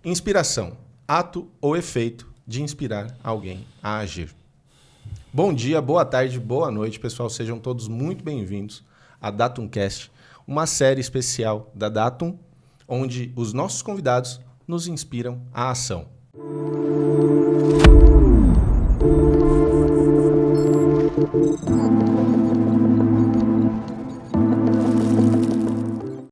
Inspiração, ato ou efeito de inspirar alguém a agir. Bom dia, boa tarde, boa noite, pessoal. Sejam todos muito bem-vindos a Datumcast, uma série especial da Datum, onde os nossos convidados nos inspiram à ação.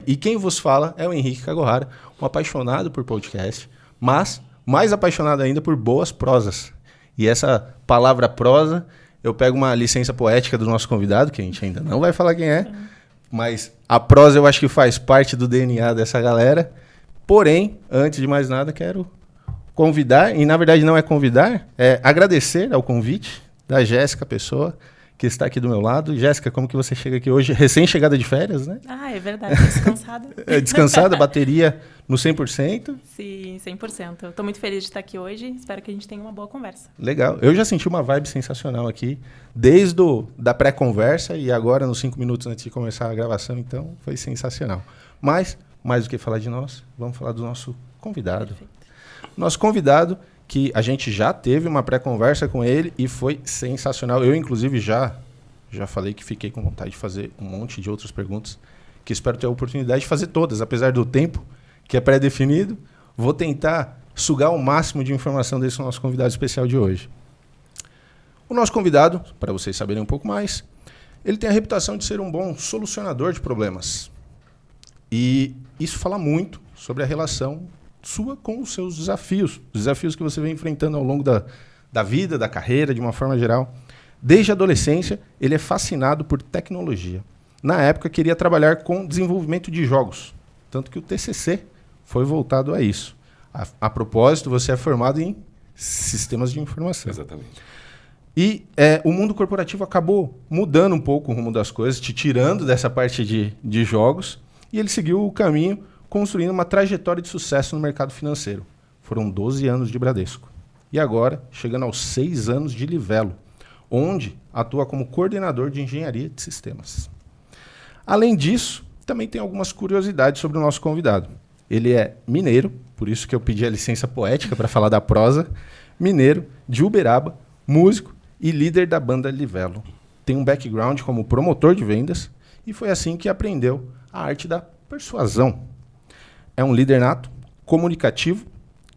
E quem vos fala é o Henrique Kagorara, um apaixonado por podcast, mas mais apaixonado ainda por boas prosas. E essa palavra prosa, eu pego uma licença poética do nosso convidado, que a gente ainda não vai falar quem é, mas a prosa eu acho que faz parte do DNA dessa galera. Porém, antes de mais nada, quero convidar, e na verdade não é convidar, é agradecer ao convite da Jéssica Pessoa, que está aqui do meu lado. Jéssica, como que você chega aqui hoje? Recém-chegada de férias, né? Ah, é verdade, descansada. Descansada, bateria no 100%? Sim, 100%. Estou muito feliz de estar aqui hoje, espero que a gente tenha uma boa conversa. Legal, eu já senti uma vibe sensacional aqui, desde da pré-conversa e agora nos 5 minutos antes de começar a gravação, então foi sensacional. Mas, mais do que falar de nós, vamos falar do nosso convidado. Perfeito. Nosso convidado, que a gente já teve uma pré-conversa com ele e foi sensacional. Eu, inclusive, já falei que fiquei com vontade de fazer um monte de outras perguntas, que espero ter a oportunidade de fazer todas, apesar do tempo que é pré-definido. Vou tentar sugar o máximo de informação desse nosso convidado especial de hoje. O nosso convidado, para vocês saberem um pouco mais, ele tem a reputação de ser um bom solucionador de problemas. E isso fala muito sobre a relação sua com os seus desafios, os desafios que você vem enfrentando ao longo da vida, da carreira, de uma forma geral. Desde a adolescência, ele é fascinado por tecnologia. Na época, queria trabalhar com desenvolvimento de jogos, tanto que o TCC foi voltado a isso. A propósito, você é formado em sistemas de informação. Exatamente. E o mundo corporativo acabou mudando um pouco o rumo das coisas, te tirando dessa parte de jogos, e ele seguiu o caminho construindo uma trajetória de sucesso no mercado financeiro. Foram 12 anos de Bradesco. E agora, chegando aos 6 anos de Livelo, onde atua como coordenador de engenharia de sistemas. Além disso, também tem algumas curiosidades sobre o nosso convidado. Ele é mineiro, por isso que eu pedi a licença poética para falar da prosa, mineiro, de Uberaba, músico e líder da banda Livelo. Tem um background como promotor de vendas e foi assim que aprendeu a arte da persuasão. É um líder nato, comunicativo,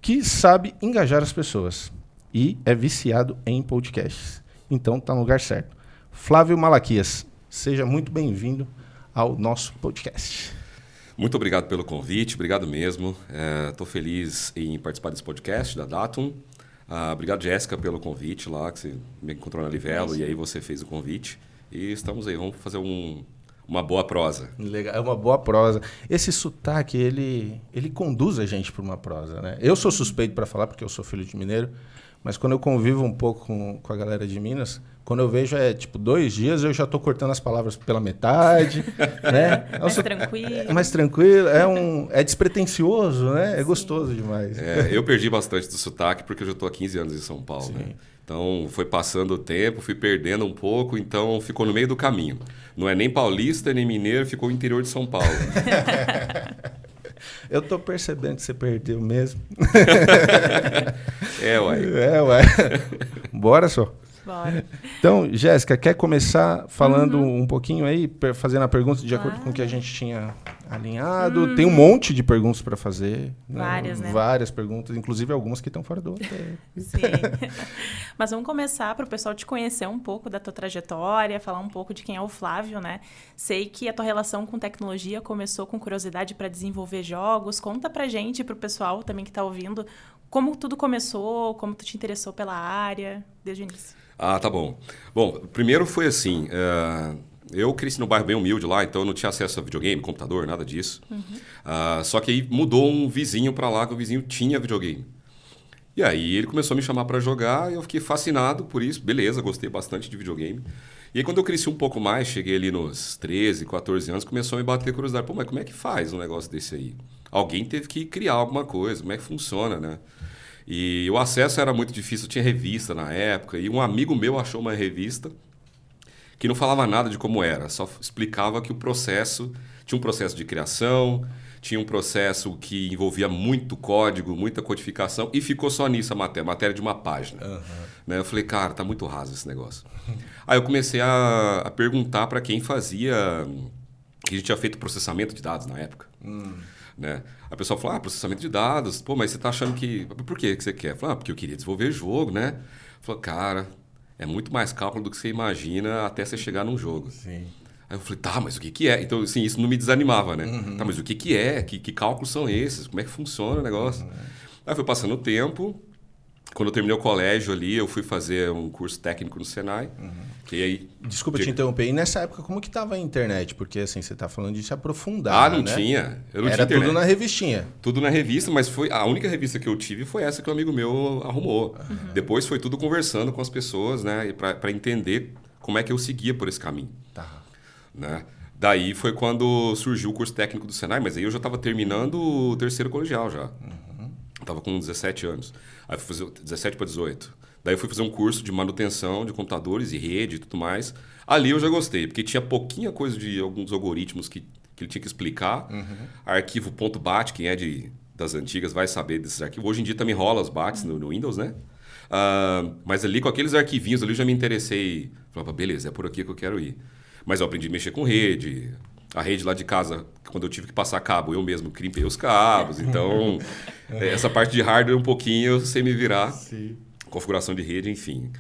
que sabe engajar as pessoas e é viciado em podcasts. Então está no lugar certo. Flávio Malaquias, seja muito bem-vindo ao nosso podcast. Muito obrigado pelo convite, obrigado mesmo. Estou feliz em participar desse podcast da Datum. Obrigado, Jéssica, pelo convite lá, que você me encontrou na Livelo e aí você fez o convite. E estamos aí, vamos fazer uma boa prosa. Legal, é uma boa prosa. Esse sotaque, ele conduz a gente para uma prosa, né? Eu sou suspeito para falar, porque eu sou filho de mineiro, mas quando eu convivo um pouco com a galera de Minas, quando eu vejo 2 dias, eu já estou cortando as palavras pela metade, né? Tranquilo. Mais tranquilo, é despretensioso, né? É gostoso demais. Eu perdi bastante do sotaque, porque eu já estou há 15 anos em São Paulo, né? Então, foi passando o tempo, fui perdendo um pouco, então ficou no meio do caminho. Não é nem paulista, nem mineiro, ficou o interior de São Paulo. Eu tô percebendo que você perdeu mesmo. Uai. Bora só. Bora. Então, Jéssica, quer começar falando um pouquinho aí, fazendo a pergunta de acordo com o que a gente tinha alinhado? Tem um monte de perguntas para fazer. Várias, né? Várias perguntas, inclusive algumas que estão fora do roteiro. Sim. Mas vamos começar para o pessoal te conhecer um pouco da tua trajetória, falar um pouco de quem é o Flávio, né? Sei que a tua relação com tecnologia começou com curiosidade para desenvolver jogos. Conta pra gente e pro pessoal também que está ouvindo como tudo começou, como tu te interessou pela área, desde o início. Tá bom. Bom, primeiro foi assim, eu cresci no bairro bem humilde lá, então eu não tinha acesso a videogame, computador, nada disso. Só que aí mudou um vizinho para lá, que o vizinho tinha videogame. E aí ele começou a me chamar para jogar e eu fiquei fascinado por isso. Beleza, gostei bastante de videogame. E aí quando eu cresci um pouco mais, cheguei ali nos 13, 14 anos, começou a me bater curiosidade. Pô, mas como é que faz um negócio desse aí? Alguém teve que criar alguma coisa, como é que funciona, né? E o acesso era muito difícil, tinha revista na época, e um amigo meu achou uma revista que não falava nada de como era, só explicava que o processo, tinha um processo de criação, tinha um processo que envolvia muito código, muita codificação, e ficou só nisso a matéria de uma página. Né? Eu falei, cara, tá muito raso esse negócio. Aí eu comecei a perguntar para quem fazia... que a gente tinha feito processamento de dados na época. Né? A pessoa falou, processamento de dados, pô, mas você tá achando que... Por que você quer? Eu falei, porque eu queria desenvolver jogo, né? Falou, cara, é muito mais cálculo do que você imagina até você chegar num jogo. Sim. Aí eu falei, tá, mas o que é? Então, assim, isso não me desanimava, né? Tá, mas o que é? Que cálculos são esses? Como é que funciona o negócio? Aí foi passando o tempo. Quando eu terminei o colégio ali, eu fui fazer um curso técnico no Senai. Que aí... Desculpa te interromper. E nessa época, como que tava a internet? Porque, assim, você tá falando de se aprofundar, não né? tinha. Eu não Era tinha internet. tudo na revistinha. Tudo na revista, mas foi a única revista que eu tive foi essa que um amigo meu arrumou. Depois foi tudo conversando com as pessoas, né? Para entender como é que eu seguia por esse caminho. Tá. Né? Daí foi quando surgiu o curso técnico do Senai, mas aí eu já estava terminando o terceiro colegial já. Estava com 17 anos. Aí fui fazer 17 para 18. Daí eu fui fazer um curso de manutenção de computadores e rede e tudo mais. Ali eu já gostei, porque tinha pouquinha coisa de alguns algoritmos que ele tinha que explicar. Arquivo .bat, quem é das antigas vai saber desses arquivos. Hoje em dia também rola os bats no Windows, né? Mas ali com aqueles arquivinhos ali eu já me interessei. Falei, beleza, é por aqui que eu quero ir. Mas eu aprendi a mexer com rede. A rede lá de casa, quando eu tive que passar cabo, eu mesmo crimpei os cabos. Então, essa parte de hardware um pouquinho eu sei me virar. Sim. Configuração de rede, enfim.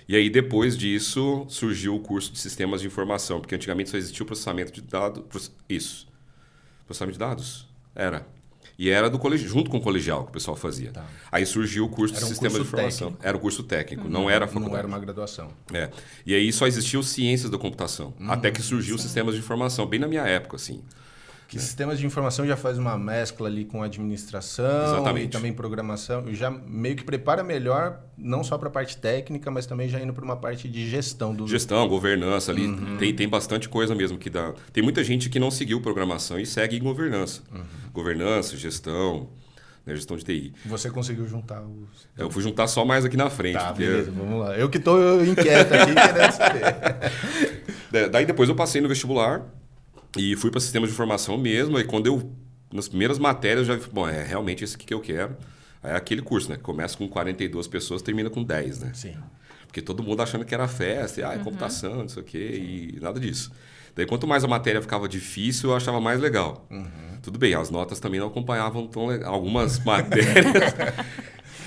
E aí, depois disso, surgiu o curso de sistemas de informação, porque antigamente só existia o processamento de dados. Isso. Processamento de dados? Era. E era do colégio, junto com o colegial que o pessoal fazia. Tá. Aí surgiu o curso de sistemas de informação. Técnico. Era um curso técnico, não era faculdade. Não era uma graduação. E aí só existiam ciências da computação. Até que surgiu sistemas de informação, bem na minha época, assim. Que sistemas de informação já faz uma mescla ali com administração. Exatamente. E também programação. E já meio que prepara melhor, não só para a parte técnica, mas também já indo para uma parte de gestão. Gestão, governança ali. Tem bastante coisa mesmo que dá. Tem muita gente que não seguiu programação e segue em governança. Governança, gestão, né, gestão de TI. Você conseguiu juntar os... Eu fui juntar só mais aqui na frente. Tá, porque... beleza, vamos lá. Eu que estou inquieto aqui querendo saber. Daí depois eu passei no vestibular e fui para sistemas de informação mesmo. E quando eu, nas primeiras matérias, eu já vi, bom, é realmente esse aqui que eu quero. Aí é aquele curso, né? Começa com 42 pessoas, termina com 10, né? Sim. Porque todo mundo achando que era festa, é computação, não sei o quê, e nada disso. Daí, quanto mais a matéria ficava difícil, eu achava mais legal. Tudo bem, as notas também não acompanhavam tão legal. Algumas matérias...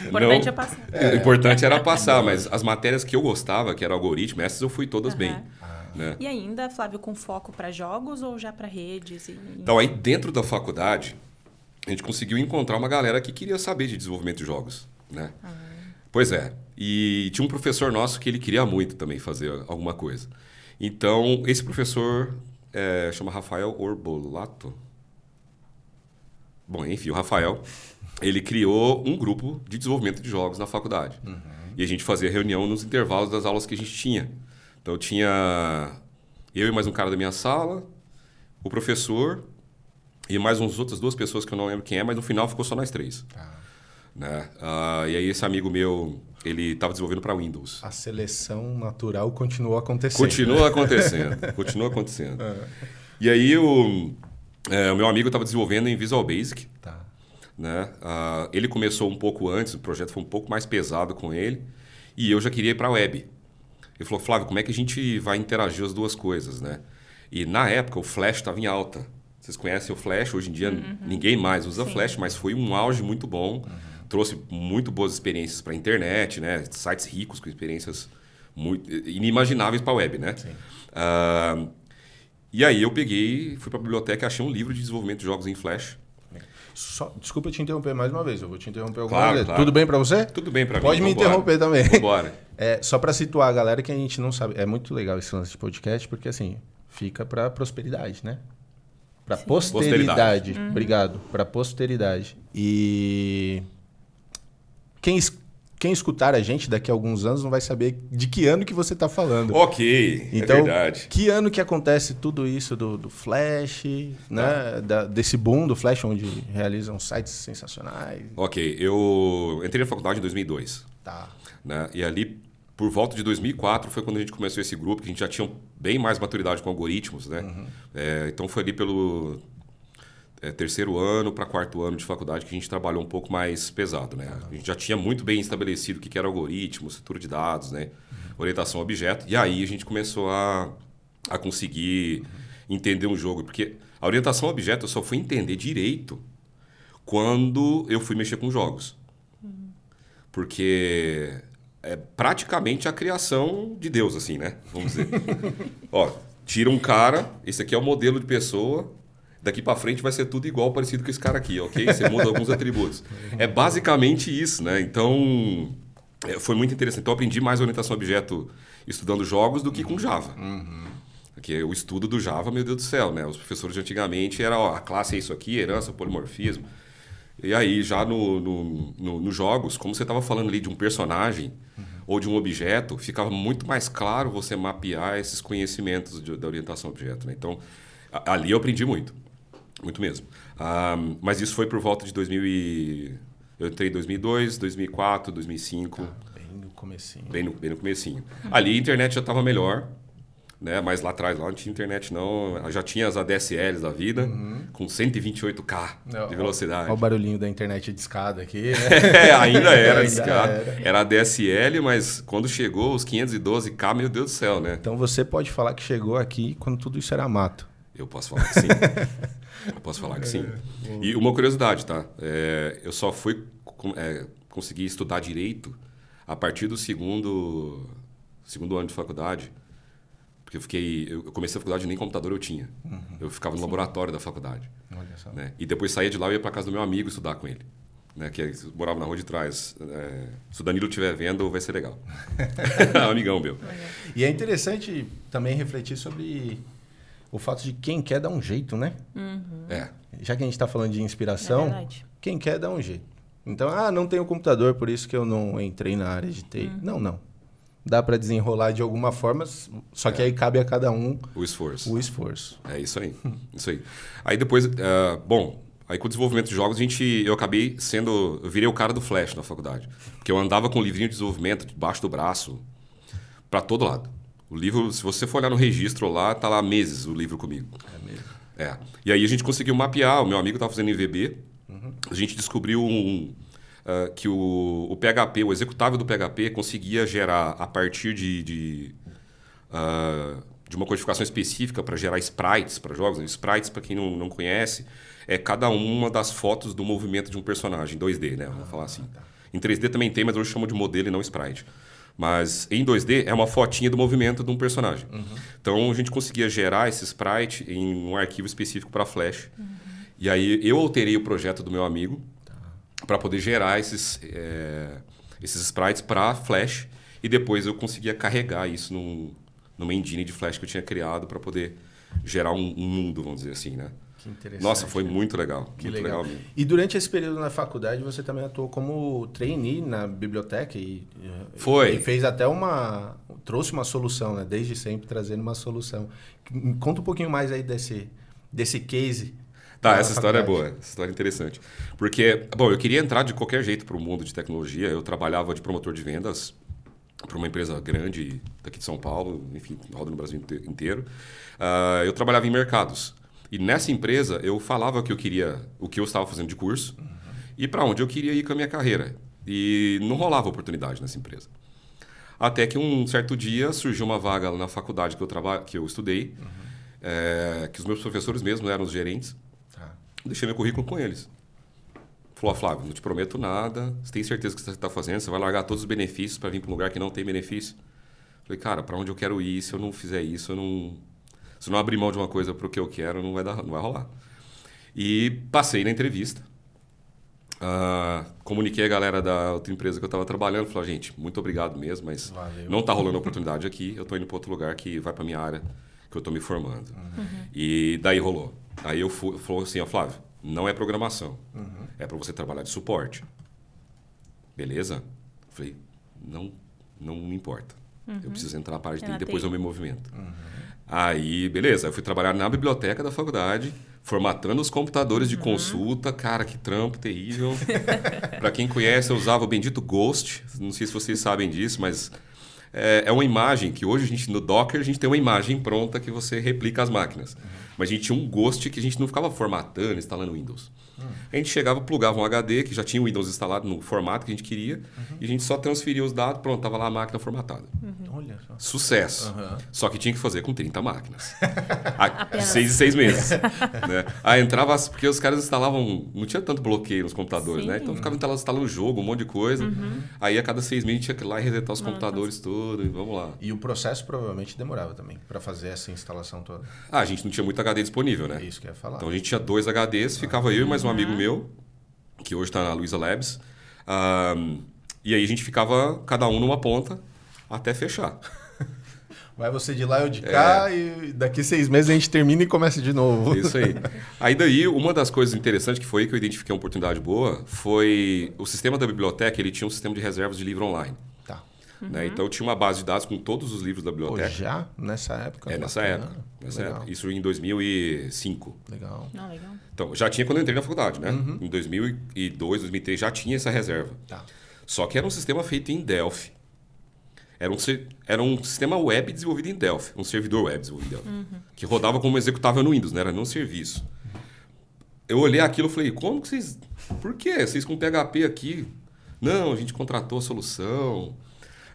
O importante é passar. O importante era passar, mas as matérias que eu gostava, que era algoritmo, essas eu fui todas bem. Né? E ainda, Flávio, com foco para jogos ou já para redes? Então, aí dentro da faculdade, a gente conseguiu encontrar uma galera que queria saber de desenvolvimento de jogos. Né? Pois é. E tinha um professor nosso que ele queria muito também fazer alguma coisa. Então, esse professor chama Rafael Orbolato. Bom, enfim, o Rafael, ele criou um grupo de desenvolvimento de jogos na faculdade. E a gente fazia reunião nos intervalos das aulas que a gente tinha. Então, tinha eu e mais um cara da minha sala, o professor e mais umas outras duas pessoas que eu não lembro quem é, mas no final ficou só nós três. Né? E aí esse amigo meu, ele estava desenvolvendo para Windows. A seleção natural continuou acontecendo. Continua acontecendo. E aí o meu amigo estava desenvolvendo em Visual Basic. Tá. Né? Ele começou um pouco antes, o projeto foi um pouco mais pesado com ele, e eu já queria ir para a web. Ele falou, Flávio, como é que a gente vai interagir as duas coisas? Né? E na época o Flash estava em alta. Vocês conhecem o Flash? Hoje em dia ninguém mais usa Flash, mas foi um auge muito bom. Trouxe muito boas experiências para a internet, né? Sites ricos com experiências muito inimagináveis para a web. Né? E aí eu peguei, fui para a biblioteca e achei um livro de desenvolvimento de jogos em Flash. Desculpa te interromper mais uma vez, eu vou te interromper alguma Claro, vez. claro. Tudo bem para você? Tudo bem para mim. Pode me interromper também. Vambora. Só para situar a galera que a gente não sabe. É muito legal esse lance de podcast, porque assim, fica para prosperidade, né? Para posteridade. Obrigado. Para posteridade. E quem escutar a gente daqui a alguns anos não vai saber de que ano que você está falando. Ok, então, é verdade. Que ano que acontece tudo isso do Flash, né? Desse boom do Flash, onde realizam sites sensacionais? Ok, eu entrei na faculdade em 2002. Tá. Né? E ali, por volta de 2004, foi quando a gente começou esse grupo, que a gente já tinha bem mais maturidade com algoritmos. Né? Então, foi ali pelo terceiro ano para quarto ano de faculdade que a gente trabalhou um pouco mais pesado, né? A gente já tinha muito bem estabelecido o que era algoritmo, estrutura de dados, né? Orientação a objeto. E aí a gente começou a conseguir entender um jogo. Porque a orientação a objeto eu só fui entender direito quando eu fui mexer com jogos. Porque é praticamente a criação de Deus, assim, né? Vamos dizer. Ó, tira um cara, esse aqui é o modelo de pessoa, daqui para frente vai ser tudo igual, parecido com esse cara aqui, ok? Você muda alguns atributos. É basicamente isso, né? Então, foi muito interessante. Então, eu aprendi mais orientação a objeto estudando jogos do que com Java. Porque o estudo do Java, meu Deus do céu, né? Os professores de antigamente era, ó, a classe é isso aqui, herança, polimorfismo. E aí, já nos jogos, como você estava falando ali de um personagem ou de um objeto, ficava muito mais claro você mapear esses conhecimentos da orientação a objeto, né? Então, ali eu aprendi muito. Muito mesmo. Mas isso foi por volta de 2000 Eu entrei em 2002, 2004, 2005. Bem no comecinho. Bem no comecinho. Ali a internet já estava melhor, né? Mas lá atrás lá não tinha internet não. Já tinha as ADSLs da vida, com 128K de velocidade. Olha o barulhinho da internet de escada aqui, né? Ainda era de escada. Era ADSL, mas quando chegou os 512K, meu Deus do céu, né? Então você pode falar que chegou aqui quando tudo isso era mato. Eu posso falar que sim. Eu posso falar que sim. E uma curiosidade, tá? Eu só fui conseguir estudar direito a partir do segundo ano de faculdade. Porque eu comecei a faculdade e nem computador eu tinha. Eu ficava no laboratório da faculdade. Olha só. Né? E depois saía de lá e ia para casa do meu amigo estudar com ele. Né? Que morava na rua de trás. Se o Danilo estiver vendo, vai ser legal. É um amigão meu. E é interessante também refletir sobre o fato de quem quer dar um jeito, né? Já que a gente está falando de inspiração, quem quer dar um jeito. Então, não tenho computador, por isso que eu não entrei na área de TI. Não. Dá para desenrolar de alguma forma, só que aí cabe a cada um o esforço. É isso aí. Isso aí. Aí depois, aí com o desenvolvimento de jogos, eu virei o cara do Flash na faculdade. Porque eu andava com o livrinho de desenvolvimento debaixo do braço, para todo lado. O livro, se você for olhar no registro lá, tá lá há meses o livro comigo. É mesmo? E aí a gente conseguiu mapear, o meu amigo estava fazendo MVB, a gente descobriu que o PHP, o executável do PHP, conseguia gerar a partir de uma codificação específica para gerar sprites para jogos. Sprites, para quem não conhece, é cada uma das fotos do movimento de um personagem, 2D, né? Vamos falar assim. Tá. Em 3D também tem, mas hoje chamo de modelo e não sprite. Mas em 2D é uma fotinha do movimento de um personagem. Então a gente conseguia gerar esse sprite em um arquivo específico para Flash. E aí eu alterei o projeto do meu amigo para poder gerar esses sprites para Flash. E depois eu conseguia carregar isso numa engine de Flash que eu tinha criado para poder gerar um mundo, vamos dizer assim, né? Que interessante. Nossa, foi muito legal. Que muito legal mesmo. E durante esse período na faculdade, você também atuou como trainee na biblioteca e fez até trouxe uma solução, né? Desde sempre trazendo uma solução. Conta um pouquinho mais aí desse case. Tá, essa história é boa, essa história é interessante. Porque, eu queria entrar de qualquer jeito para o mundo de tecnologia. Eu trabalhava de promotor de vendas para uma empresa grande daqui de São Paulo, enfim, roda no Brasil inteiro. Eu trabalhava em mercados. E nessa empresa eu falava que eu queria, o que eu estava fazendo de curso e para onde eu queria ir com a minha carreira. E não rolava oportunidade nessa empresa. Até que um certo dia surgiu uma vaga na faculdade que eu estudei, que os meus professores mesmo eram os gerentes. Deixei meu currículo com eles. Falou, Flávio, não te prometo nada, você tem certeza que você está fazendo? Você vai largar todos os benefícios para vir para um lugar que não tem benefício? Falei, cara, para onde eu quero ir, se eu não fizer isso, se eu não abrir mão de uma coisa para o que eu quero, não vai rolar. E passei na entrevista. Comuniquei a galera da outra empresa que eu estava trabalhando. Falei, gente, muito obrigado mesmo, mas não está rolando oportunidade aqui. Eu estou indo para outro lugar que vai para minha área, que eu estou me formando. E daí rolou. Aí eu falou assim, Flávio, não é programação. É para você trabalhar de suporte. Beleza? Falei, não me importa. Eu preciso entrar na parte de TI, depois eu me movimento. Aí, beleza. Eu fui trabalhar na biblioteca da faculdade, formatando os computadores de consulta. Cara, que trampo terrível. Para quem conhece, eu usava o bendito Ghost. Não sei se vocês sabem disso, mas é uma imagem que hoje no Docker a gente tem uma imagem pronta que você replica as máquinas. Mas a gente tinha um Ghost que a gente não ficava formatando, instalando Windows. A gente chegava, plugava um HD que já tinha o Windows instalado no formato que a gente queria e a gente só transferia os dados, pronto, tava lá a máquina formatada. Olha só. Sucesso. Só que tinha que fazer com 30 máquinas. De Apenas. 6 em 6 meses. Né? Aí entrava, porque os caras instalavam, não tinha tanto bloqueio nos computadores, né? Então ficava instalando jogo, um monte de coisa. Aí a cada 6 meses a gente tinha que ir lá e resetar os computadores todos e vamos lá. E o processo provavelmente demorava também para fazer essa instalação toda. A gente não tinha muito HD disponível, né? É isso que eu ia falar. Então a gente tinha 2 HDs, ficava eu e mais um amigo meu, que hoje está na Luiza Labs. E aí a gente ficava cada um numa ponta até fechar. Vai você de lá, eu de cá, e daqui 6 meses a gente termina e começa de novo. Isso aí. Aí daí, uma das coisas interessantes que foi que eu identifiquei uma oportunidade boa foi o sistema da biblioteca, ele tinha um sistema de reservas de livro online. Tá. Né? Então eu tinha uma base de dados com todos os livros da Pô, biblioteca. já? Nessa época? Nessa época. Isso em 2005. Legal. Não, legal. Então, já tinha quando eu entrei na faculdade, né? Em 2002, 2003 já tinha essa reserva. Tá. Só que era um sistema feito em Delphi. Era um sistema web desenvolvido em Delphi, um servidor web desenvolvido em Delphi, que rodava como executável no Windows, não era nenhum serviço. Eu olhei aquilo e falei, como que vocês... Por quê? Vocês com PHP aqui? Não, a gente contratou a solução,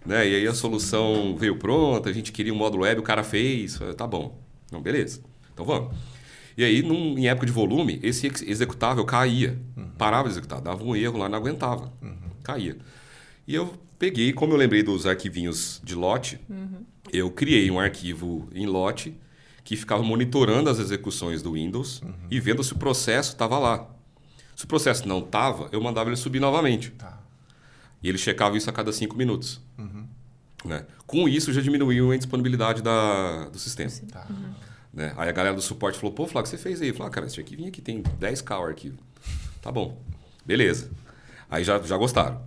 né? E aí a solução veio pronta, a gente queria um módulo web, o cara fez. Tá bom. Não, beleza. Então vamos. E aí, em época de volume, esse executável caía. Parava de executar, dava um erro lá, não aguentava. Caía. E eu peguei, como eu lembrei dos arquivinhos de lote, eu criei um arquivo em lote que ficava monitorando as execuções do Windows e vendo se o processo estava lá. Se o processo não estava, eu mandava ele subir novamente. Tá. E ele checava isso a cada 5 minutos. Né? Com isso, já diminuiu a indisponibilidade do sistema. Tá. Né? Aí a galera do suporte falou, pô, Flávio, o que você fez aí? Eu falei, cara, esse arquivinho aqui tem 10K o arquivo. Tá bom. Beleza. Aí já gostaram.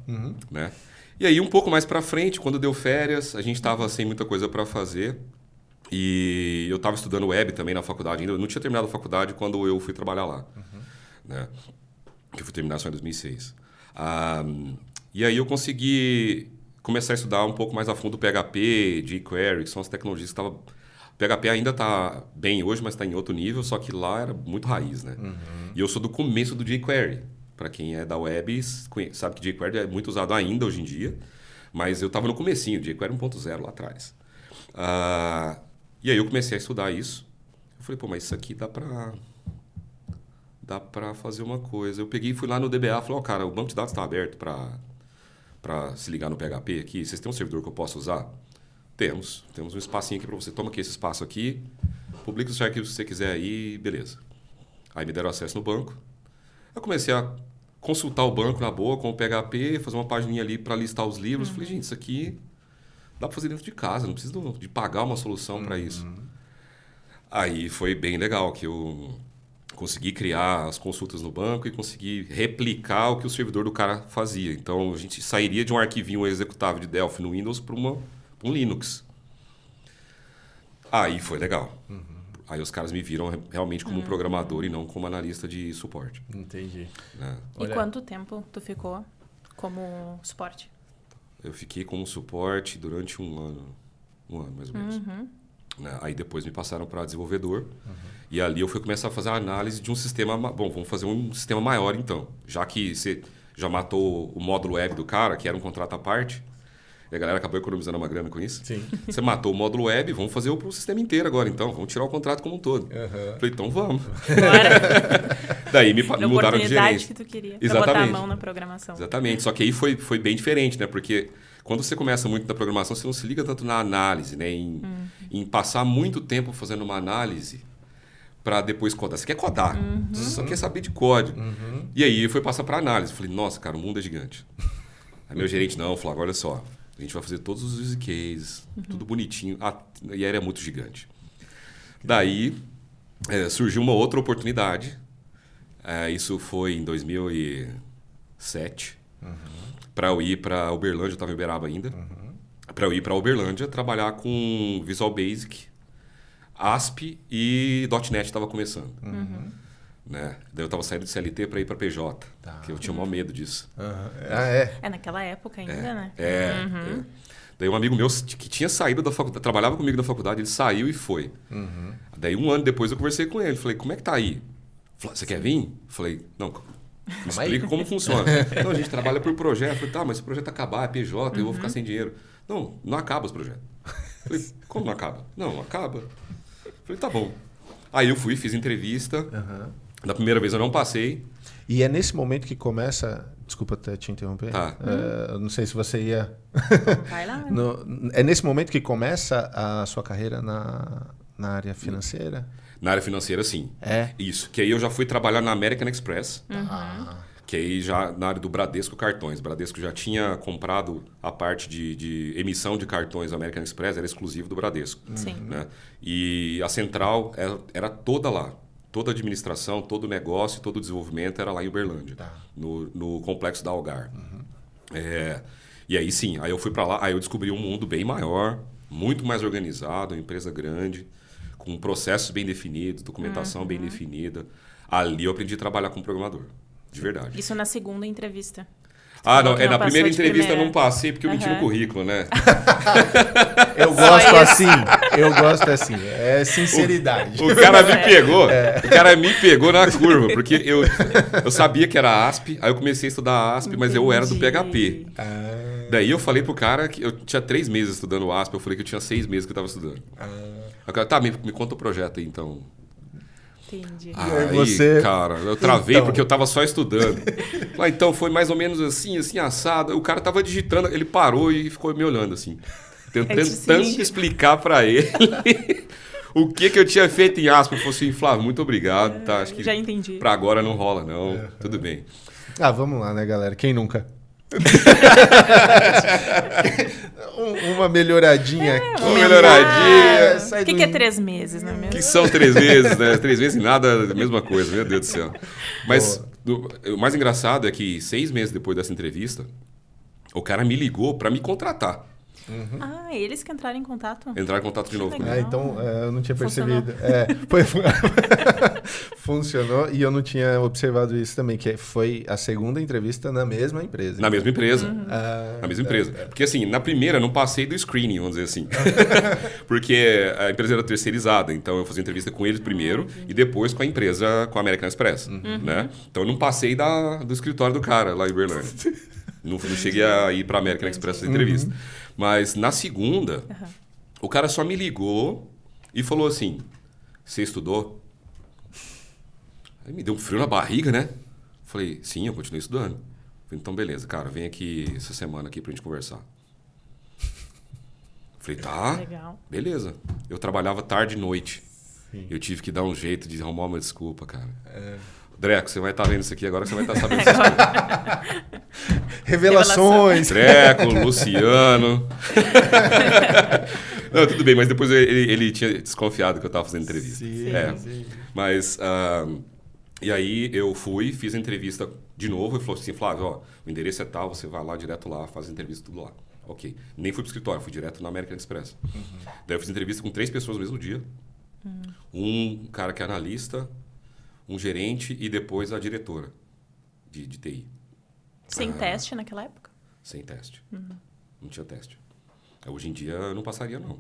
Né? E aí, um pouco mais pra frente, quando deu férias, a gente estava sem muita coisa para fazer. E eu estava estudando web também na faculdade ainda. Eu não tinha terminado a faculdade quando eu fui trabalhar lá. Né? Que eu fui terminar só em 2006. E aí eu consegui começar a estudar um pouco mais a fundo PHP, jQuery, que são as tecnologias que estavam... PHP ainda está bem hoje, mas está em outro nível, só que lá era muito raiz, né? E eu sou do começo do jQuery. Para quem é da web, sabe que jQuery é muito usado ainda hoje em dia, mas eu estava no comecinho, jQuery 1.0 lá atrás. E aí eu comecei a estudar isso. Eu falei, pô, mas isso aqui dá para fazer uma coisa. Eu peguei e fui lá no DBA e falei, cara, o banco de dados está aberto para se ligar no PHP aqui. Vocês têm um servidor que eu posso usar? Temos um espacinho aqui para você. Toma aqui esse espaço aqui, publica os arquivos que você quiser aí, beleza. Aí me deram acesso no banco. Eu comecei a consultar o banco na boa com o PHP, fazer uma pagininha ali para listar os livros. Falei, gente, isso aqui dá para fazer dentro de casa, não preciso de pagar uma solução para isso. Aí foi bem legal que eu consegui criar as consultas no banco e consegui replicar o que o servidor do cara fazia. Então, a gente sairia de um arquivinho executável de Delphi no Windows para um Linux. Aí foi legal. Aí os caras me viram realmente como um programador e não como analista de suporte. Entendi. Né? E quanto tempo tu ficou como suporte? Eu fiquei como suporte durante um ano mais ou menos. Né? Aí depois me passaram para desenvolvedor. E ali eu fui começar a fazer a análise de um sistema... Bom, vamos fazer um sistema maior então. Já que você já matou o módulo web do cara, que era um contrato à parte... E a galera acabou economizando uma grana com isso. Sim. Você matou o módulo web, vamos fazer o sistema inteiro agora, então. Vamos tirar o contrato como um todo. Falei, então vamos. Daí me mudaram de gerente. Que tu queria. Exatamente. Pra botar a mão na programação. Exatamente. Só que aí foi bem diferente, né? Porque quando você começa muito na programação, você não se liga tanto na análise, né? Em passar muito tempo fazendo uma análise para depois codar. Você quer codar, você só quer saber de código. E aí foi passar para análise. Falei, nossa, cara, o mundo é gigante. Aí meu gerente, não, falou, olha só, a gente vai fazer todos os use cases, tudo bonitinho. E aí era muito gigante. Daí surgiu uma outra oportunidade. Isso foi em 2007. Para eu ir para Uberlândia, eu estava em Uberaba ainda. Para eu ir para Uberlândia trabalhar com Visual Basic, ASP e .NET estava começando. né? Daí eu tava saindo de CLT para ir para PJ, que eu tinha o maior medo disso. Naquela época ainda, né? É. Daí um amigo meu que tinha saído da faculdade, trabalhava comigo na faculdade, ele saiu e foi. Daí um ano depois eu conversei com ele, falei, como é que tá aí? Falei, você quer vir? Falei, não, me explica como funciona. Não, a gente trabalha por projeto. Falei, tá, mas se o projeto acabar, é PJ, eu vou ficar sem dinheiro. Não, não acaba os projetos. Falei, como não acaba? Não, acaba. Falei, tá bom. Aí eu fui, fiz entrevista. Da primeira vez eu não passei. E é nesse momento que começa... Desculpa até te interromper. Tá. Eu não sei se você ia... Vai lá. É nesse momento que começa a sua carreira na área financeira? Na área financeira, sim. É? Isso. Que aí eu já fui trabalhar na American Express. Que aí já na área do Bradesco Cartões. Bradesco já tinha comprado a parte de emissão de cartões American Express, era exclusivo do Bradesco. Sim. Né? E a central era toda lá. Toda a administração, todo o negócio, todo o desenvolvimento era lá em Uberlândia, no complexo da Algar. E aí sim, aí eu fui para lá, aí eu descobri um mundo bem maior, muito mais organizado, uma empresa grande, com processos bem definidos, documentação bem definida. Ali eu aprendi a trabalhar como programador, de verdade. Isso na segunda entrevista. Não, falou que na não primeira passou de entrevista eu primeira. não passei porque eu menti no currículo, né? Eu gosto assim. Eu gosto assim. É sinceridade. O cara me pegou. O cara me pegou na curva, porque eu sabia que era ASP, aí eu comecei a estudar ASP, mas eu era do PHP. Daí eu falei pro cara que eu tinha 3 meses estudando ASP, eu falei que eu tinha 6 meses que eu estava estudando. Aí o cara, tá, me conta o projeto aí, então. Entendi. Aí, você... cara, eu travei Então. porque eu tava só estudando. Então foi mais ou menos assim, assado. O cara tava digitando, ele parou e ficou me olhando assim. Tentando explicar pra ele o que eu tinha feito em ASP. Eu falei assim, Flávio, muito obrigado. Tá, acho que já entendi. Pra agora não rola, não. Tudo bem. Vamos lá, né, galera? Quem nunca? Uma melhoradinha aqui. Uma melhoradinha. O que é 3 meses, não é mesmo? Que são 3 meses, né? 3 meses e nada, a mesma coisa, meu Deus do céu. Mas o mais engraçado é que 6 meses depois dessa entrevista, o cara me ligou pra me contratar. Eles que entraram em contato? Entrar em contato de novo legal. comigo. Então, eu não tinha Funcionou. percebido. Funcionou e eu não tinha observado isso também, que foi a segunda entrevista na mesma empresa. Na mesma empresa. Na mesma empresa. Porque assim, na primeira eu não passei do screening, vamos dizer assim. Porque a empresa era terceirizada, então eu fazia entrevista com eles primeiro e depois com a empresa, com a American Express. Né? Então eu não passei do escritório do cara lá em Uberlândia. Não cheguei a ir para a American Express fazer entrevista. Mas na segunda, o cara só me ligou e falou assim, você estudou? Aí me deu um frio na barriga, né? Falei, sim, eu continuei estudando. Falei, então beleza, cara, vem aqui essa semana aqui pra gente conversar. Falei, tá, Legal. beleza. Eu trabalhava tarde e noite. Eu tive que dar um jeito de arrumar uma desculpa, cara. Dreco, você vai estar vendo isso aqui agora, você vai estar sabendo essas coisas. Revelações. Dreco, Luciano. Não, tudo bem, mas depois ele tinha desconfiado que eu estava fazendo entrevista. Sim. Mas, e aí eu fui, fiz a entrevista de novo e falou assim, Flávio, ó, o endereço é tal, você vai lá, direto lá, faz a entrevista tudo lá. Ok. Nem fui pro escritório, fui direto na American Express. Daí eu fiz entrevista com 3 pessoas no mesmo dia. Um cara que é analista, um gerente e depois a diretora de TI. Sem teste naquela época? Sem teste. Não tinha teste. Hoje em dia eu não passaria, não.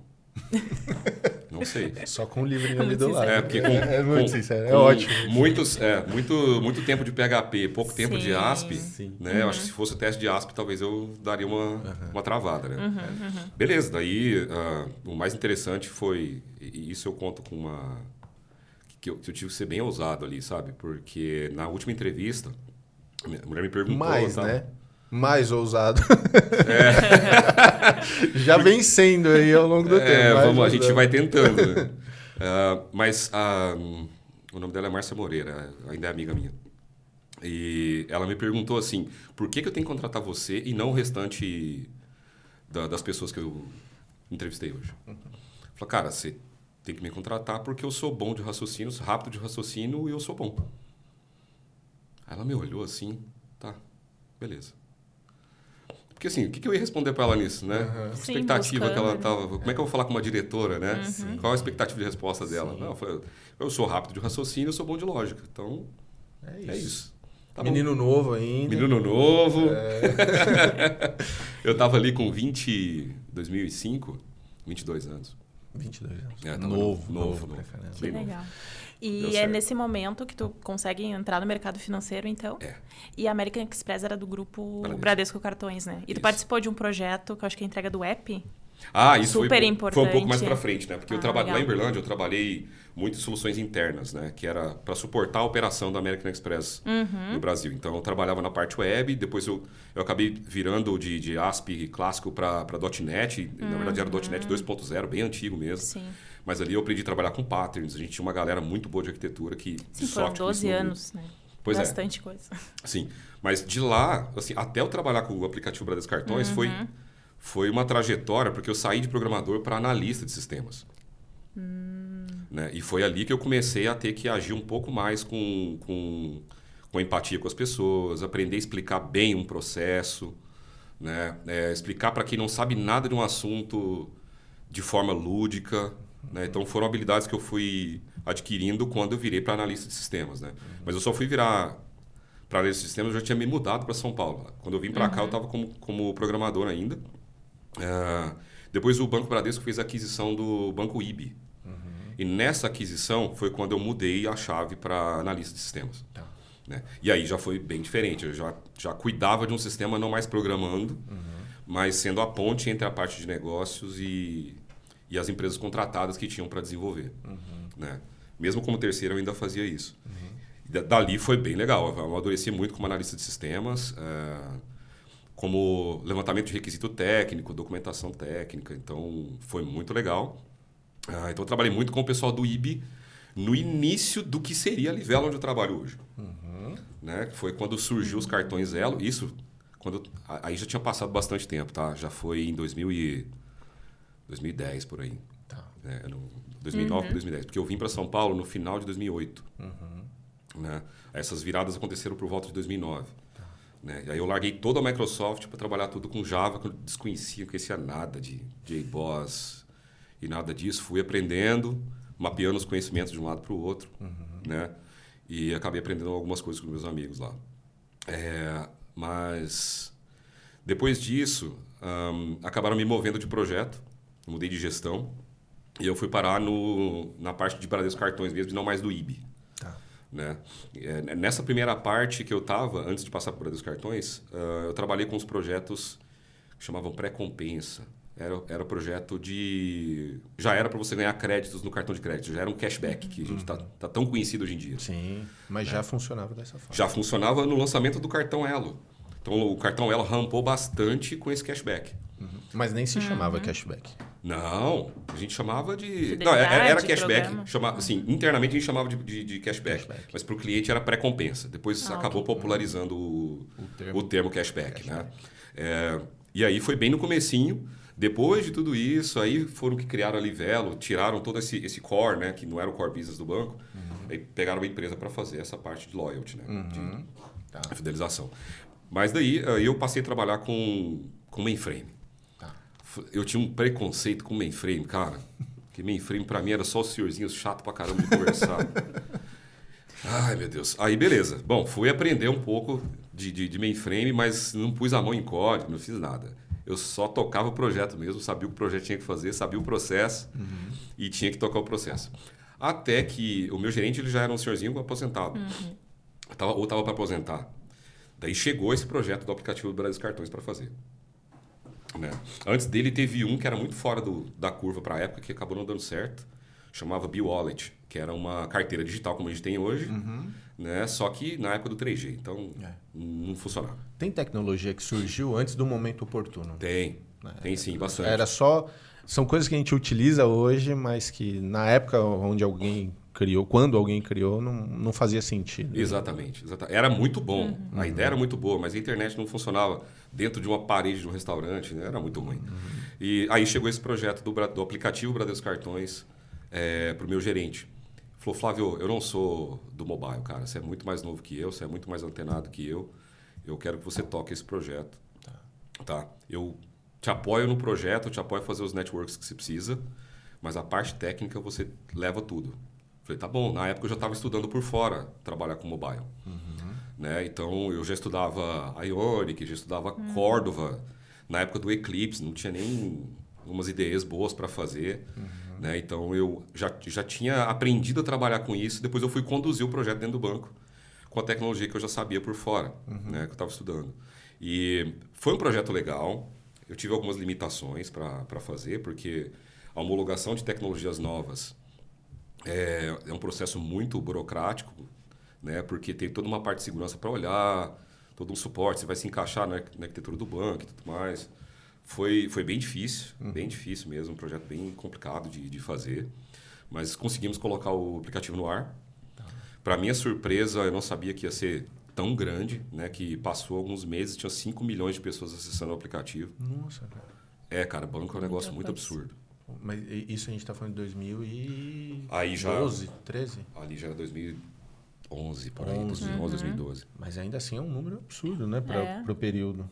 Não sei. Só com o livrinho ali Muito do lado. Porque É muito sincero, é ótimo. Muito tempo de PHP, pouco tempo de ASP, Sim. né? Eu acho que se fosse o teste de ASP, talvez eu daria uma travada, né? Beleza, daí o mais interessante foi, e isso eu conto com que eu tive que ser bem ousado ali, sabe? Porque na última entrevista, a mulher me perguntou... Mais, tá? né? Mais ousado. Já vem sendo aí ao longo do tempo. A gente vai tentando, né? Mas o nome dela é Márcia Moreira, ainda é amiga minha. E ela me perguntou assim, por que eu tenho que contratar você e não o restante das pessoas que eu entrevistei hoje? Falei, cara, você tem que me contratar porque eu sou bom de raciocínio, rápido de raciocínio e eu sou bom. Aí ela me olhou assim, tá, beleza. Porque Porque assim, o que eu ia responder para ela nisso, né? Que Sim, expectativa que ela buscando, tava... Como é que eu vou falar com uma diretora, né? Qual a expectativa de resposta dela? Sim. Não, eu sou rápido de raciocínio, eu sou bom de lógica. Então, É isso. Tá bom. Menino novo ainda. Menino novo. Eu tava ali com 2005, 22 anos. 22 anos. Tava Novo. bem Que novo. legal. Deu E é certo. nesse momento que tu consegue entrar no mercado financeiro, então? É. E a American Express era do grupo Bradesco. Bradesco Cartões, né? E tu Isso. participou de um projeto que eu acho que é a entrega do app. Isso Super foi um importante. pouco mais pra frente, né? Porque eu trabalho lá em legal. Berlândia, eu trabalhei muito em soluções internas, né? Que era para suportar a operação da American Express no Brasil. Então, eu trabalhava na parte web, depois eu acabei virando de ASP clássico para .NET. Na verdade, era .NET 2.0, bem antigo mesmo. Sim. Mas ali eu aprendi a trabalhar com patterns. A gente tinha uma galera muito boa de arquitetura que... Sim, de foram software, 12 ensinou anos, né? Pois é. Bastante coisa. Sim, mas de lá, assim, até eu trabalhar com o aplicativo Bradesco Cartões foi uma trajetória, porque eu saí de programador para analista de sistemas. Né? E foi ali que eu comecei a ter que agir um pouco mais com empatia com as pessoas, aprender a explicar bem um processo, né? Explicar para quem não sabe nada de um assunto de forma lúdica. Né? Então foram habilidades que eu fui adquirindo quando eu virei para analista de sistemas. Né? Mas eu só fui virar para analista de sistemas, eu já tinha me mudado para São Paulo. Quando eu vim para cá, eu estava como programador ainda. Depois o Banco Bradesco fez a aquisição do Banco IB. E nessa aquisição foi quando eu mudei a chave para analista de sistemas. Tá. Né? E aí já foi bem diferente. Eu já cuidava de um sistema não mais programando, mas sendo a ponte entre a parte de negócios e as empresas contratadas que tinham para desenvolver. Né? Mesmo como terceiro, eu ainda fazia isso. Dali foi bem legal. Eu amadureci muito como analista de sistemas, como levantamento de requisito técnico, documentação técnica. Então, foi muito legal. Então, eu trabalhei muito com o pessoal do IB no início do que seria a Livelo, onde eu trabalho hoje. Né? Que foi quando surgiu os cartões Elo. Isso, aí já tinha passado bastante tempo, tá? Já foi em 2010, por aí. Tá. 2009 para 2010. Porque eu vim para São Paulo no final de 2008. Né? Essas viradas aconteceram por volta de 2009. Né? E aí eu larguei toda a Microsoft para trabalhar tudo com Java, que eu desconhecia, não conhecia nada de JBoss e nada disso. Fui aprendendo, mapeando os conhecimentos de um lado para o outro. Né? E acabei aprendendo algumas coisas com meus amigos lá. Mas depois disso, acabaram me movendo de projeto. Mudei de gestão. E eu fui parar na parte de Bradesco Cartões mesmo, e não mais do IB. Tá. Né? Nessa primeira parte que eu estava, antes de passar por Bradesco Cartões, eu trabalhei com os projetos que chamavam pré-compensa. Era projeto de... Já era para você ganhar créditos no cartão de crédito. Já era um cashback, que a gente tá tão conhecido hoje em dia. Sim, mas já funcionava dessa forma. Já funcionava no lançamento do cartão Elo. Então, o cartão Elo rampou bastante com esse cashback. Mas nem se chamava cashback. Não, a gente chamava de... Fidelidade, Não, era cashback. programa. Assim, internamente a gente chamava de cashback. Mas para o cliente era pré-compensa. Depois acabou popularizando o termo cashback. Né? E aí foi bem no comecinho. Depois de tudo isso, aí foram que criaram a Livelo, tiraram todo esse core, né, que não era o core business do banco, aí pegaram uma empresa para fazer essa parte de loyalty, né, de fidelização. Mas daí eu passei a trabalhar com mainframe. Eu tinha um preconceito com mainframe, cara. Porque mainframe pra mim era só os senhorzinhos chato pra caramba de conversar. Ai, meu Deus. Aí, beleza. Bom, fui aprender um pouco de mainframe, mas não pus a mão em código, não fiz nada. Eu só tocava o projeto mesmo, sabia o que o projeto tinha que fazer, sabia o processo e tinha que tocar o processo. Até que o meu gerente ele já era um senhorzinho aposentado. Ou estava para aposentar. Daí chegou esse projeto do aplicativo do Bradesco Cartões para fazer. Né? Antes dele teve um que era muito fora da curva para a época, que acabou não dando certo. Chamava B-Wallet, que era uma carteira digital como a gente tem hoje, né? Só que na época do 3G, então não funcionava. Tem tecnologia que surgiu antes do momento oportuno? Tem sim, bastante. Era só... São coisas que a gente utiliza hoje, mas que na época onde alguém criou, quando alguém criou, não fazia sentido. Exatamente. Era muito bom. A ideia era muito boa, mas a internet não funcionava dentro de uma parede de um restaurante, né? Era muito ruim. E aí chegou esse projeto do aplicativo Bradesco Cartões para o meu gerente. Falou, Flávio, eu não sou do mobile, cara. Você é muito mais novo que eu, você é muito mais antenado que eu. Eu quero que você toque esse projeto. tá? Eu te apoio no projeto, eu te apoio a fazer os networks que você precisa, mas a parte técnica você leva tudo. Falei, tá bom. Na época eu já estava estudando por fora trabalhar com mobile. Né? Então eu já estudava Ionic, já estudava Cordova. Na época do Eclipse, não tinha nem umas ideias boas para fazer. Né? Então eu já tinha aprendido a trabalhar com isso. Depois eu fui conduzir o projeto dentro do banco com a tecnologia que eu já sabia por fora, né? Que eu estava estudando. E foi um projeto legal. Eu tive algumas limitações para fazer, porque a homologação de tecnologias novas é um processo muito burocrático, né? Porque tem toda uma parte de segurança para olhar, todo um suporte, você vai se encaixar na arquitetura do banco e tudo mais. Foi bem difícil mesmo, um projeto bem complicado de fazer, mas conseguimos colocar o aplicativo no ar. Para minha surpresa, eu não sabia que ia ser tão grande, né? Que passou alguns meses, tinha 5 milhões de pessoas acessando o aplicativo. Nossa, cara. Cara, banco é um negócio muito absurdo. Mas isso a gente está falando de 2012, Aí já, 13? Ali já era 2011, por aí, 11. 2011, 2012. Mas ainda assim é um número absurdo, né? Para o período.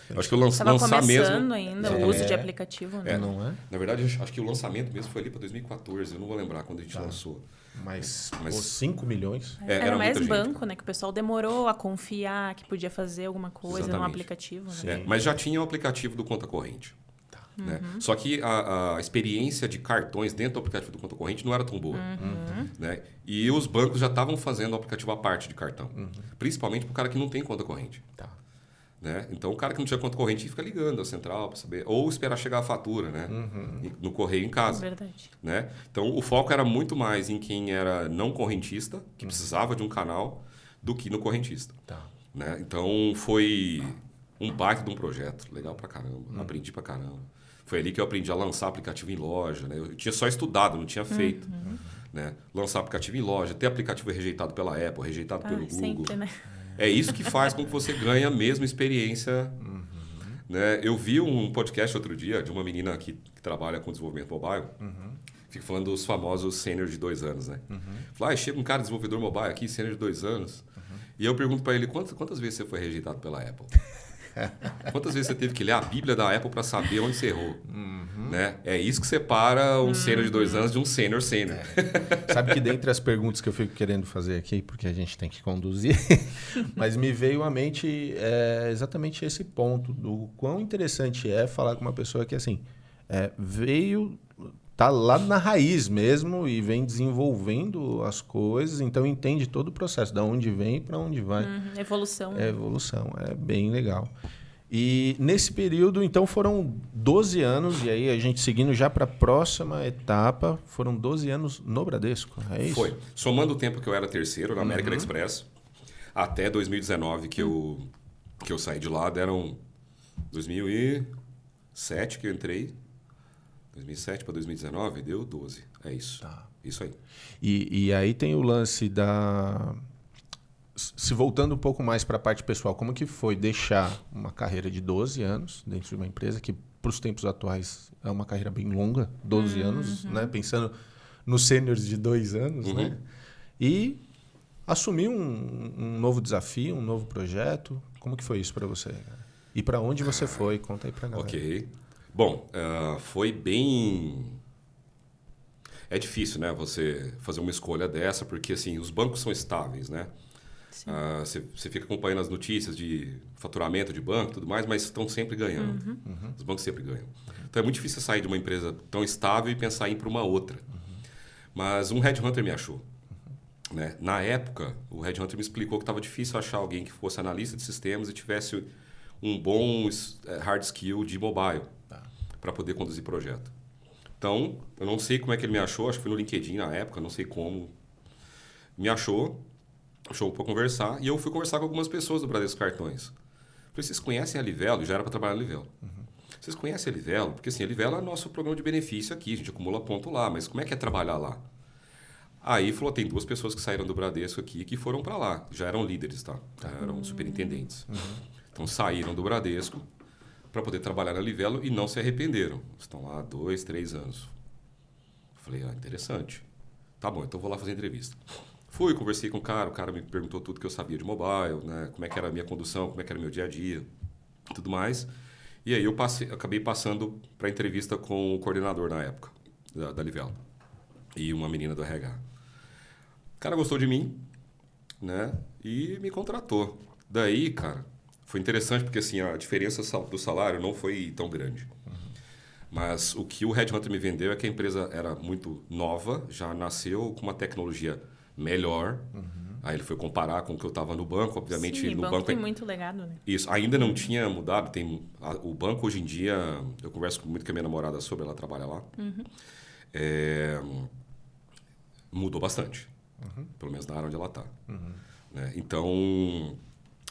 Eu acho que o Estava lançar começando mesmo... ainda o uso de aplicativo, né? Não é? Na verdade, acho que o lançamento mesmo foi ali para 2014, eu não vou lembrar quando a gente lançou. Mas os 5 milhões? Era mais muita gente, banco, né? Que o pessoal demorou a confiar que podia fazer alguma coisa no Exatamente. aplicativo. Né? Mas já tinha o aplicativo do Conta Corrente. Né? Só que a experiência de cartões dentro do aplicativo do Conta Corrente não era tão boa. Né? E os bancos já estavam fazendo o aplicativo à parte de cartão. Principalmente para o cara que não tem conta corrente. Né? Então, o cara que não tinha conta corrente fica ligando a central para saber. Ou esperar chegar a fatura, né? No correio em casa. Verdade. Né? Então, o foco era muito mais em quem era não correntista, que precisava de um canal, do que no correntista. Né? Então, foi um baita de um projeto. Legal pra caramba. Aprendi pra caramba. Foi ali que eu aprendi a lançar aplicativo em loja. Né? Eu tinha só estudado, não tinha feito. Né? Lançar aplicativo em loja, ter aplicativo rejeitado pela Apple, rejeitado pelo Google. Sempre, né? É isso que faz com que você ganhe a mesma experiência. Né? Eu vi um podcast outro dia de uma menina que trabalha com desenvolvimento mobile. Fica falando dos famosos sênior de 2 anos. Né? Fala, chega um cara desenvolvedor mobile aqui, sênior de 2 anos. E eu pergunto para ele, quantas vezes você foi rejeitado pela Apple? Quantas vezes você teve que ler a Bíblia da Apple para saber onde você errou? Né? É isso que separa um sênior de 2 anos de um sênior. Sabe que dentre as perguntas que eu fico querendo fazer aqui, porque a gente tem que conduzir, mas me veio à mente exatamente esse ponto, do quão interessante é falar com uma pessoa que assim, tá lá na raiz mesmo e vem desenvolvendo as coisas, então entende todo o processo, da onde vem e para onde vai. Evolução. Evolução, é bem legal. E nesse período, então, foram 12 anos, e aí a gente seguindo já para a próxima etapa, foram 12 anos no Bradesco, é isso? Foi. Somando o tempo que eu era terceiro na American Express, até 2019 que eu saí de lá, deram 2007 que eu entrei, 2007 para 2019, deu 12. É isso. Isso aí. E aí tem o lance da... Se voltando um pouco mais para a parte pessoal, como que foi deixar uma carreira de 12 anos dentro de uma empresa que, para os tempos atuais, é uma carreira bem longa, 12 anos, né? Pensando nos sêniores de 2 anos, né? E assumir um novo desafio, um novo projeto. Como que foi isso para você, cara? E para onde você foi? Conta aí para a galera. Ok. Bom, foi bem... É difícil, né? Você fazer uma escolha dessa, porque assim, os bancos são estáveis, né? Você fica acompanhando as notícias de faturamento de banco e tudo mais, mas estão sempre ganhando. Os bancos sempre ganham. Então é muito difícil sair de uma empresa tão estável e pensar em ir para uma outra. Mas um headhunter me achou. Né? Na época, o headhunter me explicou que estava difícil achar alguém que fosse analista de sistemas e tivesse um bom hard skill de mobile para poder conduzir projeto. Então, eu não sei como é que ele me achou, acho que foi no LinkedIn na época, não sei como. Me achou para conversar, e eu fui conversar com algumas pessoas do Bradesco Cartões. Falei, vocês conhecem a Livelo? Já era para trabalhar na Livelo. Vocês conhecem a Livelo? Porque assim, a Livelo é nosso programa de benefício aqui, a gente acumula ponto lá, mas como é que é trabalhar lá? Aí falou, tem 2 pessoas que saíram do Bradesco aqui que foram para lá, já eram líderes, tá? Eram superintendentes. Então saíram do Bradesco para poder trabalhar na Livelo e não se arrependeram. Estão lá há 2, 3 anos. Falei, interessante. Tá bom, então vou lá fazer entrevista. Fui, conversei com o cara me perguntou tudo que eu sabia de mobile, né? Como é que era a minha condução, como é que era o meu dia a dia, tudo mais. E aí eu acabei passando para entrevista com o coordenador na época, da Livelo. E uma menina do RH. O cara gostou de mim, né? E me contratou. Daí, cara, foi interessante porque assim, a diferença do salário não foi tão grande. Mas o que o Headhunter me vendeu é que a empresa era muito nova, já nasceu com uma tecnologia melhor. Aí ele foi comparar com o que eu estava no banco, obviamente. Sim, no banco tem muito legado, né? Isso, ainda não tinha mudado. O banco hoje em dia, eu converso muito com a minha namorada sobre, ela trabalha lá. Mudou bastante, pelo menos na área onde ela está. Né? Então,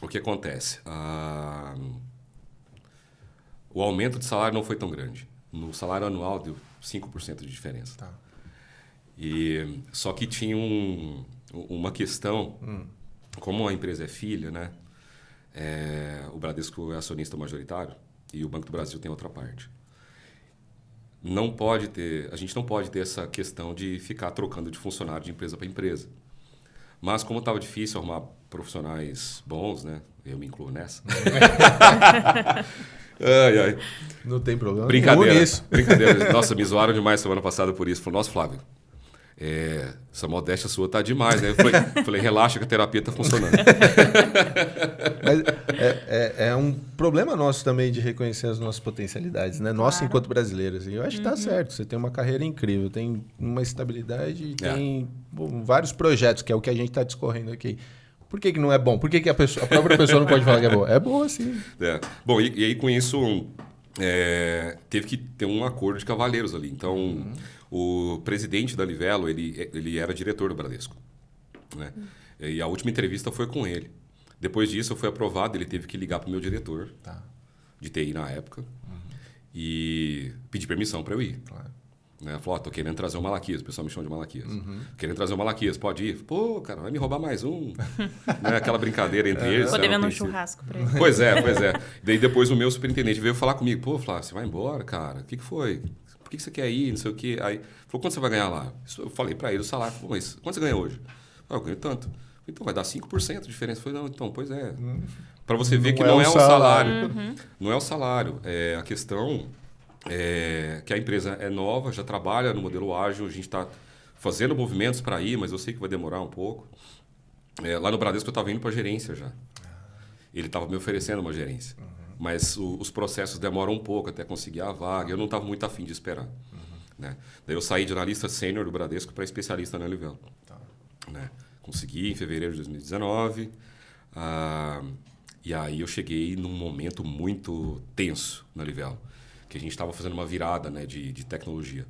o que acontece? O aumento de salário não foi tão grande. No salário anual deu 5% de diferença. Tá. Só que tinha uma questão, como a empresa é filha, né? O Bradesco é acionista majoritário e o Banco do Brasil tem outra parte. A gente não pode ter essa questão de ficar trocando de funcionário de empresa para empresa. Mas como estava difícil arrumar profissionais bons, né? Eu me incluo nessa. Ai. Não tem problema. Brincadeira. Nossa, me zoaram demais semana passada por isso. Falaram, nossa, Flávio, essa modéstia sua tá demais, né? Eu falei, relaxa que a terapia tá funcionando. Mas é um problema nosso também de reconhecer as nossas potencialidades, né? Nossa, enquanto brasileiros. E eu acho que tá certo. Você tem uma carreira incrível, tem uma estabilidade, tem vários projetos, que é o que a gente está discorrendo aqui. Por que não é bom? Por que a própria pessoa não pode falar que é boa? É boa, sim. Bom, e aí com isso teve que ter um acordo de cavalheiros ali. Então, o presidente da Livelo, ele era diretor do Bradesco. Né? E a última entrevista foi com ele. Depois disso, eu fui aprovado, ele teve que ligar para o meu diretor de TI na época e pedir permissão para eu ir. Claro. Né? Falou, tô querendo trazer o Malaquias. O pessoal me chama de Malaquias. Querendo trazer o Malaquias, pode ir? Pô, cara, vai me roubar mais um. Né? Aquela brincadeira entre eles. Tô devendo um churrasco pra ele. Pois é. Daí depois o meu superintendente veio falar comigo. Pô, Flávio, você vai embora, cara? O que foi? Por que você quer ir? Não sei o quê. Aí falou, quanto você vai ganhar lá? Eu falei pra ele o salário. Falei, mas quanto você ganha hoje? Eu ganho tanto. Então vai dar 5% de diferença. Eu falei, não, então, pois é. Pra você ver que não é um salário. Não é o salário. A questão... que a empresa é nova, já trabalha no modelo ágil, a gente está fazendo movimentos para ir, mas eu sei que vai demorar um pouco. Lá no Bradesco eu estava indo para a gerência já. Ele estava me oferecendo uma gerência. Mas os processos demoram um pouco até conseguir a vaga. Eu não estava muito afim de esperar. Né? Daí eu saí de analista sênior do Bradesco para especialista na Livelo. Né? Consegui em fevereiro de 2019. E aí eu cheguei num momento muito tenso na Livelo. Que a gente estava fazendo uma virada, né, de tecnologia.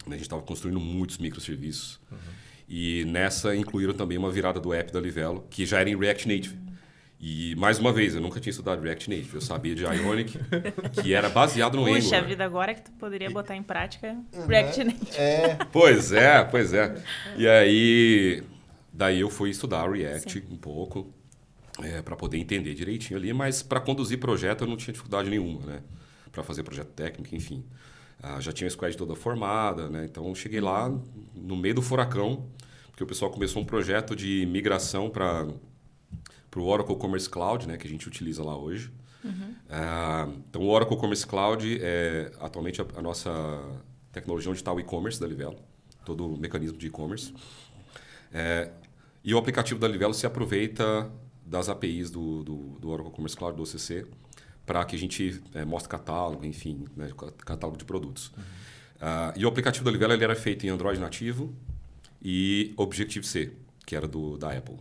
A gente estava construindo muitos microserviços. E nessa incluíram também uma virada do app da Livelo, que já era em React Native. E, mais uma vez, eu nunca tinha estudado React Native. Eu sabia de Ionic, que era baseado no Angular. Puxa vida, agora que tu poderia botar em prática React Native. Pois é. E aí, daí eu fui estudar React um pouco, para poder entender direitinho ali. Mas para conduzir projeto eu não tinha dificuldade nenhuma, né? Para fazer projeto técnico, enfim. Já tinha a squad toda formada, né? Então, cheguei lá no meio do furacão, porque o pessoal começou um projeto de migração para o Oracle Commerce Cloud, né? Que a gente utiliza lá hoje. Então, o Oracle Commerce Cloud é atualmente a nossa tecnologia onde está o e-commerce da Livelo, todo o mecanismo de e-commerce. E o aplicativo da Livelo se aproveita das APIs do Oracle Commerce Cloud, do OCC, para que a gente mostre catálogo, enfim, né, catálogo de produtos. E o aplicativo da Livelo ele era feito em Android nativo e Objective-C, que era da Apple.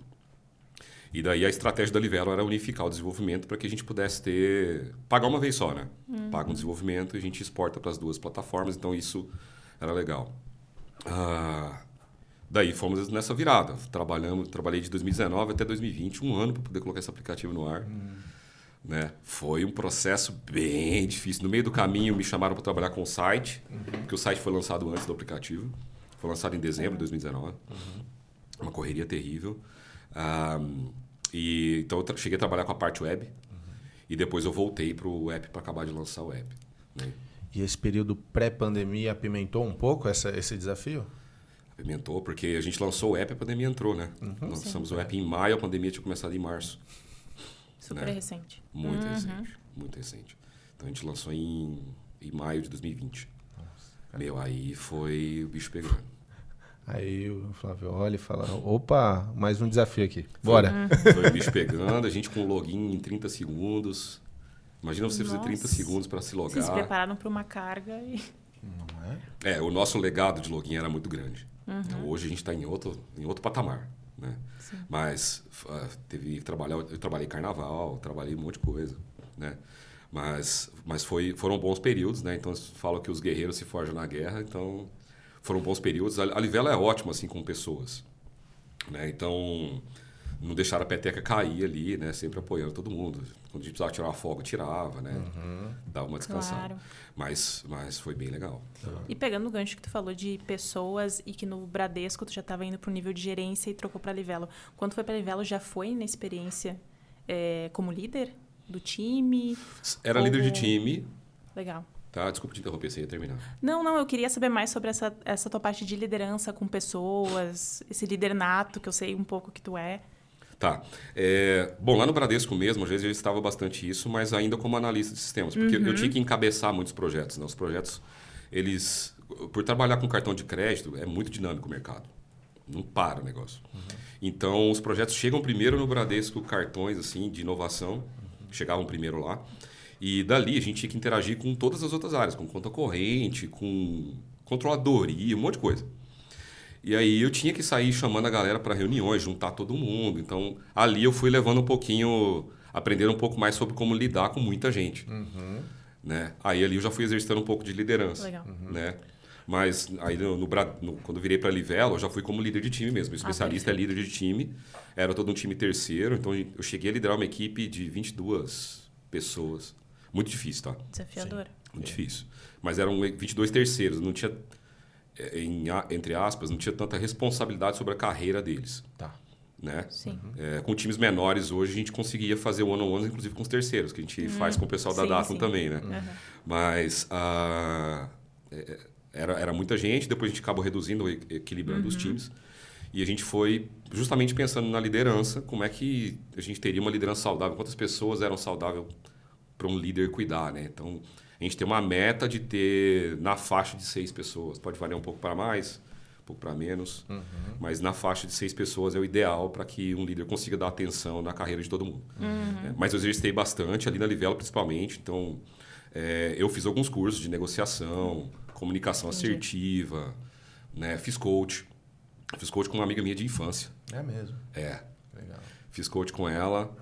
E daí a estratégia da Livelo era unificar o desenvolvimento para que a gente pudesse pagar uma vez só, né? Paga um desenvolvimento e a gente exporta para as duas plataformas, então isso era legal. Daí fomos nessa virada. Trabalhei de 2019 até 2020, um ano para poder colocar esse aplicativo no ar. Né? Foi um processo bem difícil. No meio do caminho me chamaram para trabalhar com o site, porque o site foi lançado antes do aplicativo. Foi lançado em dezembro de 2019. Uma correria terrível. Então eu cheguei a trabalhar com a parte web e depois eu voltei para o app para acabar de lançar o app. Né? E esse período pré-pandemia apimentou um pouco esse desafio? Apimentou, porque a gente lançou o app e a pandemia entrou, né? Lançamos o app em maio, a pandemia tinha começado em março. Super recente. Muito recente, muito recente. Então a gente lançou em maio de 2020. Nossa, aí foi o bicho pegando. Aí o Flávio olha e fala, opa, mais um desafio aqui. Bora. Foi o bicho pegando, a gente com login em 30 segundos. Imagina você fazer 30 segundos para se logar. Vocês se prepararam para uma carga e... Não é? O nosso legado de login era muito grande. Então, hoje a gente está em outro patamar. Né? Mas eu trabalhei carnaval, trabalhei um monte de coisa. Né? Mas foram bons períodos. Né? Então, falam que os guerreiros se forjam na guerra. Então, foram bons períodos. A Livelo é ótima assim, com pessoas. Né? Então, não deixaram a peteca cair ali, né? Sempre apoiando todo mundo. Quando a gente precisava tirar uma folga, tirava, né? Dava uma descansada. Claro. Mas foi bem legal. E pegando o gancho que tu falou de pessoas e que no Bradesco tu já estava indo para o nível de gerência e trocou para a Livelo. Quando foi para a Livelo, já foi na experiência como líder do time? Era líder de time. Legal. Tá, desculpa te interromper, você ia terminar. Não, eu queria saber mais sobre essa tua parte de liderança com pessoas, esse líder nato, que eu sei um pouco que tu é. Tá. Bom, lá no Bradesco mesmo, às vezes eu estava bastante isso, mas ainda como analista de sistemas, porque eu tinha que encabeçar muitos projetos. Né? Os projetos, eles... Por trabalhar com cartão de crédito, é muito dinâmico o mercado. Não para o negócio. Então, os projetos chegam primeiro no Bradesco, cartões assim de inovação, chegavam primeiro lá. E dali a gente tinha que interagir com todas as outras áreas, com conta corrente, com controladoria, um monte de coisa. E aí eu tinha que sair chamando a galera para reuniões, juntar todo mundo. Então, ali eu fui levando um pouquinho, aprendendo um pouco mais sobre como lidar com muita gente. Né? Aí ali eu já fui exercitando um pouco de liderança. Legal. Né? Mas aí quando eu virei para a Livelo, eu já fui como líder de time mesmo. O especialista é líder de time. Era todo um time terceiro. Então, eu cheguei a liderar uma equipe de 22 pessoas. Muito difícil, tá? Desafiador. Muito difícil. Mas eram 22 terceiros. Não tinha... entre aspas, não tinha tanta responsabilidade sobre a carreira deles. Tá. Né? Sim. Com times menores, hoje a gente conseguia fazer one-on-ones, inclusive com os terceiros, que a gente faz com o pessoal da Datum também. Né? Mas era muita gente, depois a gente acabou reduzindo, equilibrando os times. E a gente foi justamente pensando na liderança, como é que a gente teria uma liderança saudável, quantas pessoas eram saudáveis para um líder cuidar. Né? Então, a gente tem uma meta de ter na faixa de 6 pessoas. Pode variar um pouco para mais, um pouco para menos. Mas na faixa de 6 pessoas é o ideal para que um líder consiga dar atenção na carreira de todo mundo. Mas eu exercitei bastante, ali na Livelo principalmente. Então, eu fiz alguns cursos de negociação, comunicação assertiva, né? Fiz coach. Fiz coach com uma amiga minha de infância. É mesmo? Legal. Fiz coach com ela.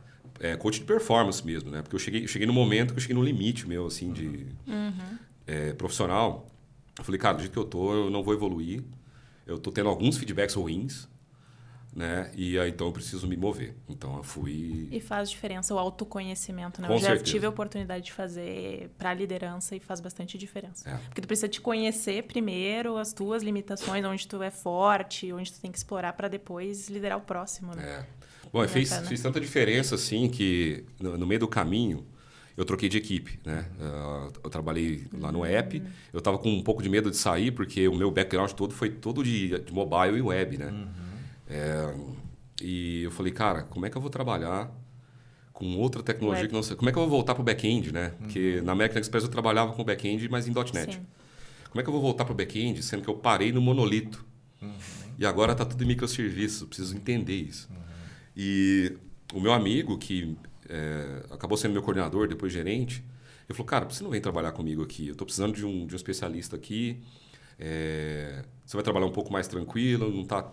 Coach de performance mesmo, né? Porque eu cheguei no momento que eu cheguei no limite meu, assim, de profissional. Eu falei, cara, do jeito que eu não vou evoluir. Eu tô tendo alguns feedbacks ruins, né? E aí, então, eu preciso me mover. Então, eu fui... E faz diferença o autoconhecimento, né? Com eu já certeza. tive a oportunidade de fazer para liderança e faz bastante diferença. É. Porque tu precisa te conhecer primeiro, as tuas limitações, onde tu é forte, onde tu tem que explorar para depois liderar o próximo, né? Bom, fez tanta diferença, assim, que no meio do caminho eu troquei de equipe, né? Eu trabalhei lá no app, eu estava com um pouco de medo de sair, porque o meu background todo foi todo de mobile e web, né? E eu falei, cara, como é que eu vou trabalhar com outra tecnologia que não sei? Como é que eu vou voltar para o back-end, né? Porque na American Express eu trabalhava com back-end, mas em .NET. Sim. Como é que eu vou voltar para o back-end, sendo que eu parei no monolito? E agora está tudo em microserviços, eu preciso entender isso. E o meu amigo, que acabou sendo meu coordenador, depois gerente, ele falou, cara, por que você não vem trabalhar comigo aqui? Eu estou precisando de um especialista aqui. Você vai trabalhar um pouco mais tranquilo, não está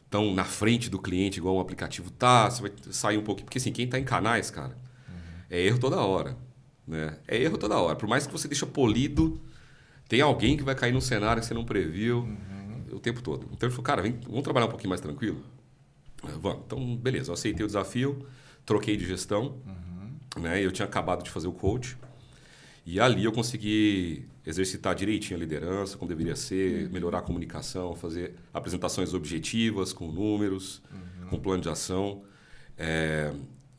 tão na frente do cliente igual um aplicativo tá. Você vai sair um pouquinho. Porque assim, quem está em canais, cara, é erro toda hora. Né? É erro toda hora. Por mais que você deixe polido, tem alguém que vai cair num cenário que você não previu o tempo todo. Então ele falou, cara, vamos trabalhar um pouquinho mais tranquilo? Vamos. Então, beleza, eu aceitei o desafio, troquei de gestão, né? Eu tinha acabado de fazer o coach, e ali eu consegui exercitar direitinho a liderança, como deveria ser, melhorar a comunicação, fazer apresentações objetivas, com números, com plano de ação.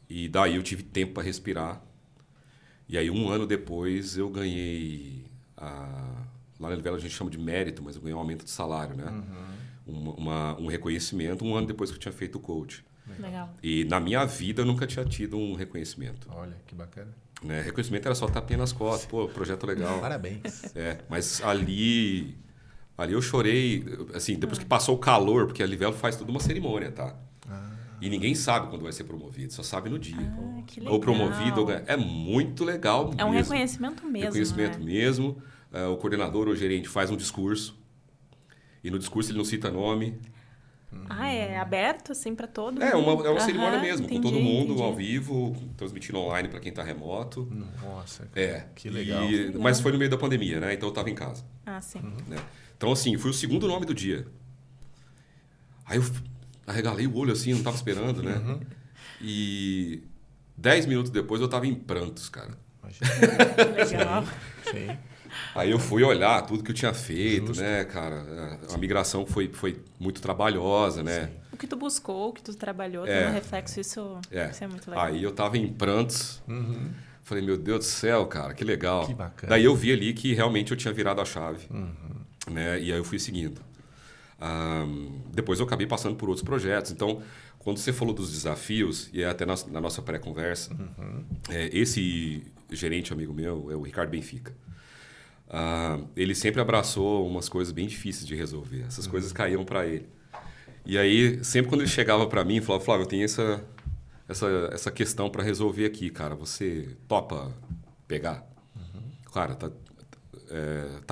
E daí eu tive tempo para respirar. E aí, 1 ano depois, eu ganhei... Lá na Livelo a gente chama de mérito, mas eu ganhei um aumento de salário, né? Um reconhecimento 1 ano depois que eu tinha feito o coach. Legal. E na minha vida eu nunca tinha tido um reconhecimento. Olha, que bacana. Né? Reconhecimento era só tapinha nas costas. Pô, projeto legal. Parabéns. Mas ali eu chorei, assim, depois que passou o calor, porque a Livelo faz toda uma cerimônia, tá? E ninguém sabe quando vai ser promovido, só sabe no dia. Que legal. Ou promovido, é muito legal mesmo. É um reconhecimento mesmo, Reconhecimento mesmo. O coordenador ou gerente faz um discurso, e no discurso ele não cita nome. É aberto, assim, para todo mundo? É uma cerimônia mesmo, entendi, com todo mundo entendi. ao vivo, transmitindo online para quem tá remoto. Nossa, cara, que legal. Mas foi no meio da pandemia, né? Então eu tava em casa. Sim. Né? Então, assim, fui o segundo nome do dia. Aí eu arregalei o olho assim, não tava esperando, né? E 10 minutos depois eu tava em prantos, cara. Legal. Sim. Aí eu fui olhar tudo que eu tinha feito, né, cara? A migração foi muito trabalhosa, né? O que tu buscou, o que tu trabalhou, tendo reflexo, isso é muito legal. Aí eu tava em prantos. Falei, meu Deus do céu, cara, que legal. Que bacana. Daí eu vi ali que realmente eu tinha virado a chave. Né? E aí eu fui seguindo. Depois eu acabei passando por outros projetos. Então, quando você falou dos desafios, e até na nossa pré-conversa, esse gerente amigo meu é o Ricardo Benfica. Ele sempre abraçou umas coisas bem difíceis de resolver. Essas coisas caíam para ele. E aí, sempre quando ele chegava para mim, falava, Flávio, eu tenho essa questão para resolver aqui, cara. Você topa pegar? Cara, tá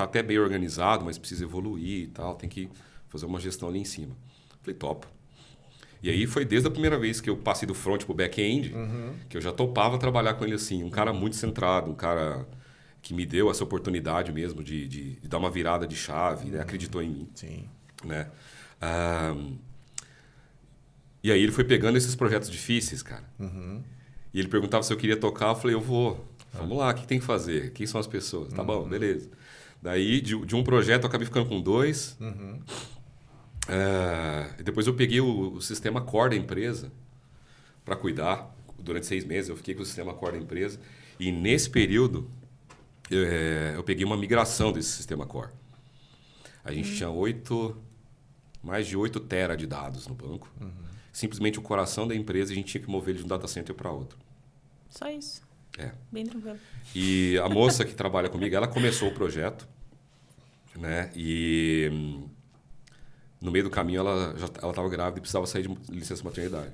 até bem organizado, mas precisa evoluir e tal. Tem que fazer uma gestão ali em cima. Falei, topa. E aí foi desde a primeira vez que eu passei do front pro back-end, que eu já topava trabalhar com ele assim. Um cara muito centrado, um cara que me deu essa oportunidade mesmo de dar uma virada de chave, né? Acreditou em mim. Sim. Né? E aí ele foi pegando esses projetos difíceis, cara. E ele perguntava se eu queria tocar, eu falei, eu vou. Vamos lá, o que tem que fazer? Quem são as pessoas? Tá bom, beleza. Daí, de um projeto, eu acabei ficando com 2. Depois eu peguei o sistema core da empresa para cuidar. Durante 6 meses eu fiquei com o sistema core da empresa. E nesse período, eu peguei uma migração desse sistema core. A gente tinha mais de 8 tera de dados no banco. Simplesmente o coração da empresa, a gente tinha que mover ele de um data center para outro. Só isso. Bem tranquilo. E a moça que trabalha comigo, ela começou o projeto, né? E no meio do caminho ela estava grávida e precisava sair de licença maternidade.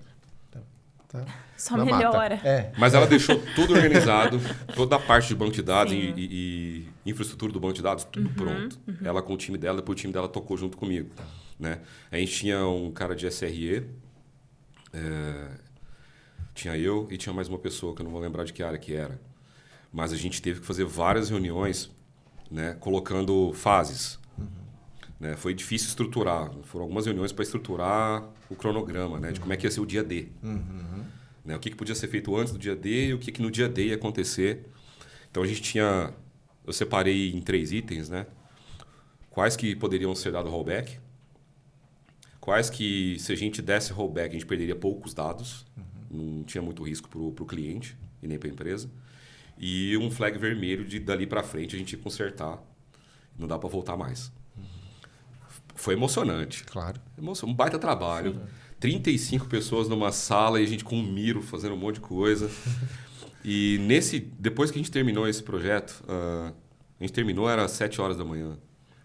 Tá. Só melhora. Mas ela deixou tudo organizado, toda a parte de banco de dados e infraestrutura do banco de dados, tudo pronto. Ela com o time dela, depois o time dela tocou junto comigo. Né? A gente tinha um cara de SRE, tinha eu e tinha mais uma pessoa que eu não vou lembrar de que área que era. Mas a gente teve que fazer várias reuniões, né, colocando fases. Né? Foi difícil estruturar. Foram algumas reuniões para estruturar o cronograma, né, de como é que ia ser o dia D. Né? O que podia ser feito antes do dia D e o que no dia D ia acontecer. Então a gente tinha... Eu separei em 3 itens, né? Quais que poderiam ser dado rollback. Quais que, se a gente desse rollback, a gente perderia poucos dados. Não tinha muito risco para o cliente e nem para a empresa. E um flag vermelho de dali para frente a gente ia consertar. Não dá para voltar mais. Foi emocionante. Claro. Um baita trabalho. 35 pessoas numa sala e a gente com um miro fazendo um monte de coisa. E depois que a gente terminou esse projeto, a gente terminou, era 7 horas da manhã.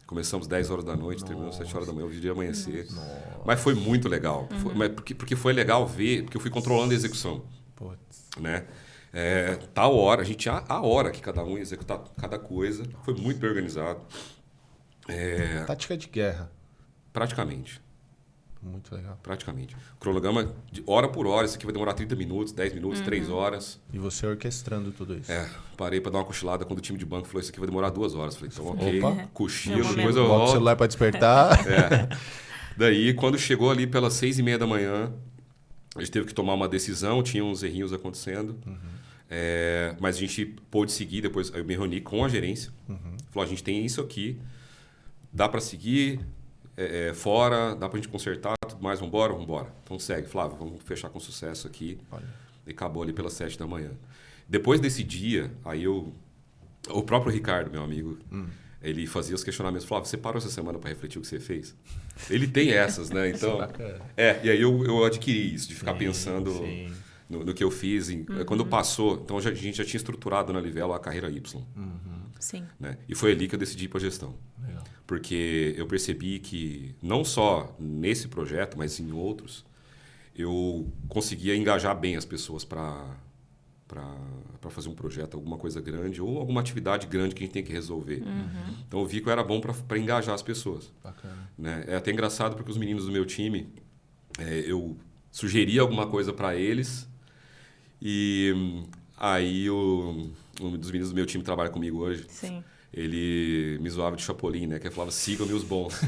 Começamos 10 horas da noite, terminamos 7 horas da manhã, o dia de amanhecer. Mas foi muito legal. Porque foi legal ver, porque eu fui controlando a execução. Né? Tal hora, a gente tinha a hora que cada um ia executar cada coisa. Foi muito bem organizado. Tática de guerra. Praticamente. Muito legal. Praticamente. Cronograma de hora por hora. Isso aqui vai demorar 30 minutos, 10 minutos, 3 horas. E você orquestrando tudo isso. Parei para dar uma cochilada quando o time de banco falou isso aqui vai demorar 2 horas. Falei, então ok, cochilo, É depois eu Bota o volto. celular para despertar. Daí, quando chegou ali pelas 6:30 da manhã, a gente teve que tomar uma decisão, tinha uns errinhos acontecendo. Mas a gente pôde seguir depois. Eu me reuni com a gerência. Falou, a gente tem isso aqui, dá para seguir, fora, dá para a gente consertar, tudo mais, vambora. Então segue, Flávio, vamos fechar com sucesso aqui. E acabou ali pelas 7 da manhã. Depois desse dia, aí o próprio Ricardo, meu amigo, ele fazia os questionamentos. Flávio, você parou essa semana para refletir o que você fez? Ele tem essas, né? Então, e aí eu adquiri isso, de ficar pensando no que eu fiz. Quando passou, então a gente já tinha estruturado na Livelo a carreira Y. Sim. Né? E foi ali que eu decidi ir para gestão. Legal. Porque eu percebi que, não só nesse projeto, mas em outros, eu conseguia engajar bem as pessoas para fazer um projeto, alguma coisa grande ou alguma atividade grande que a gente tem que resolver. Então eu vi que eu era bom para engajar as pessoas. Bacana. Né? É até engraçado porque os meninos do meu time, eu sugeria alguma coisa para eles e aí um dos meninos do meu time trabalha comigo hoje. Sim. Ele me zoava de Chapolin, né? Que ele falava, sigam-me os bons.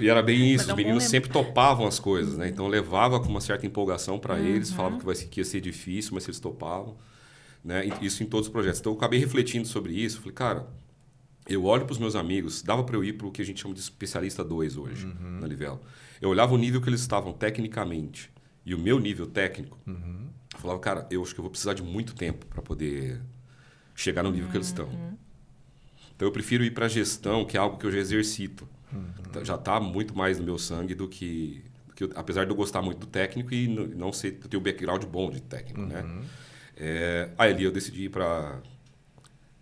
e era bem isso, os meninos sempre topavam as coisas, né? Então eu levava com uma certa empolgação para eles, falava que ia ser difícil, mas eles topavam. Né? Isso em todos os projetos. Então eu acabei refletindo sobre isso, falei, cara, eu olho para os meus amigos, dava para eu ir para o que a gente chama de especialista 2 hoje, na Livelo. Eu olhava o nível que eles estavam tecnicamente e o meu nível técnico, eu falava, cara, eu acho que eu vou precisar de muito tempo para poder chegar no nível que eles estão. Então eu prefiro ir para a gestão, que é algo que eu já exercito. Então, já está muito mais no meu sangue do que apesar de eu gostar muito do técnico e não ser, eu tenho um background bom de técnico, né? Aí ali eu decidi ir para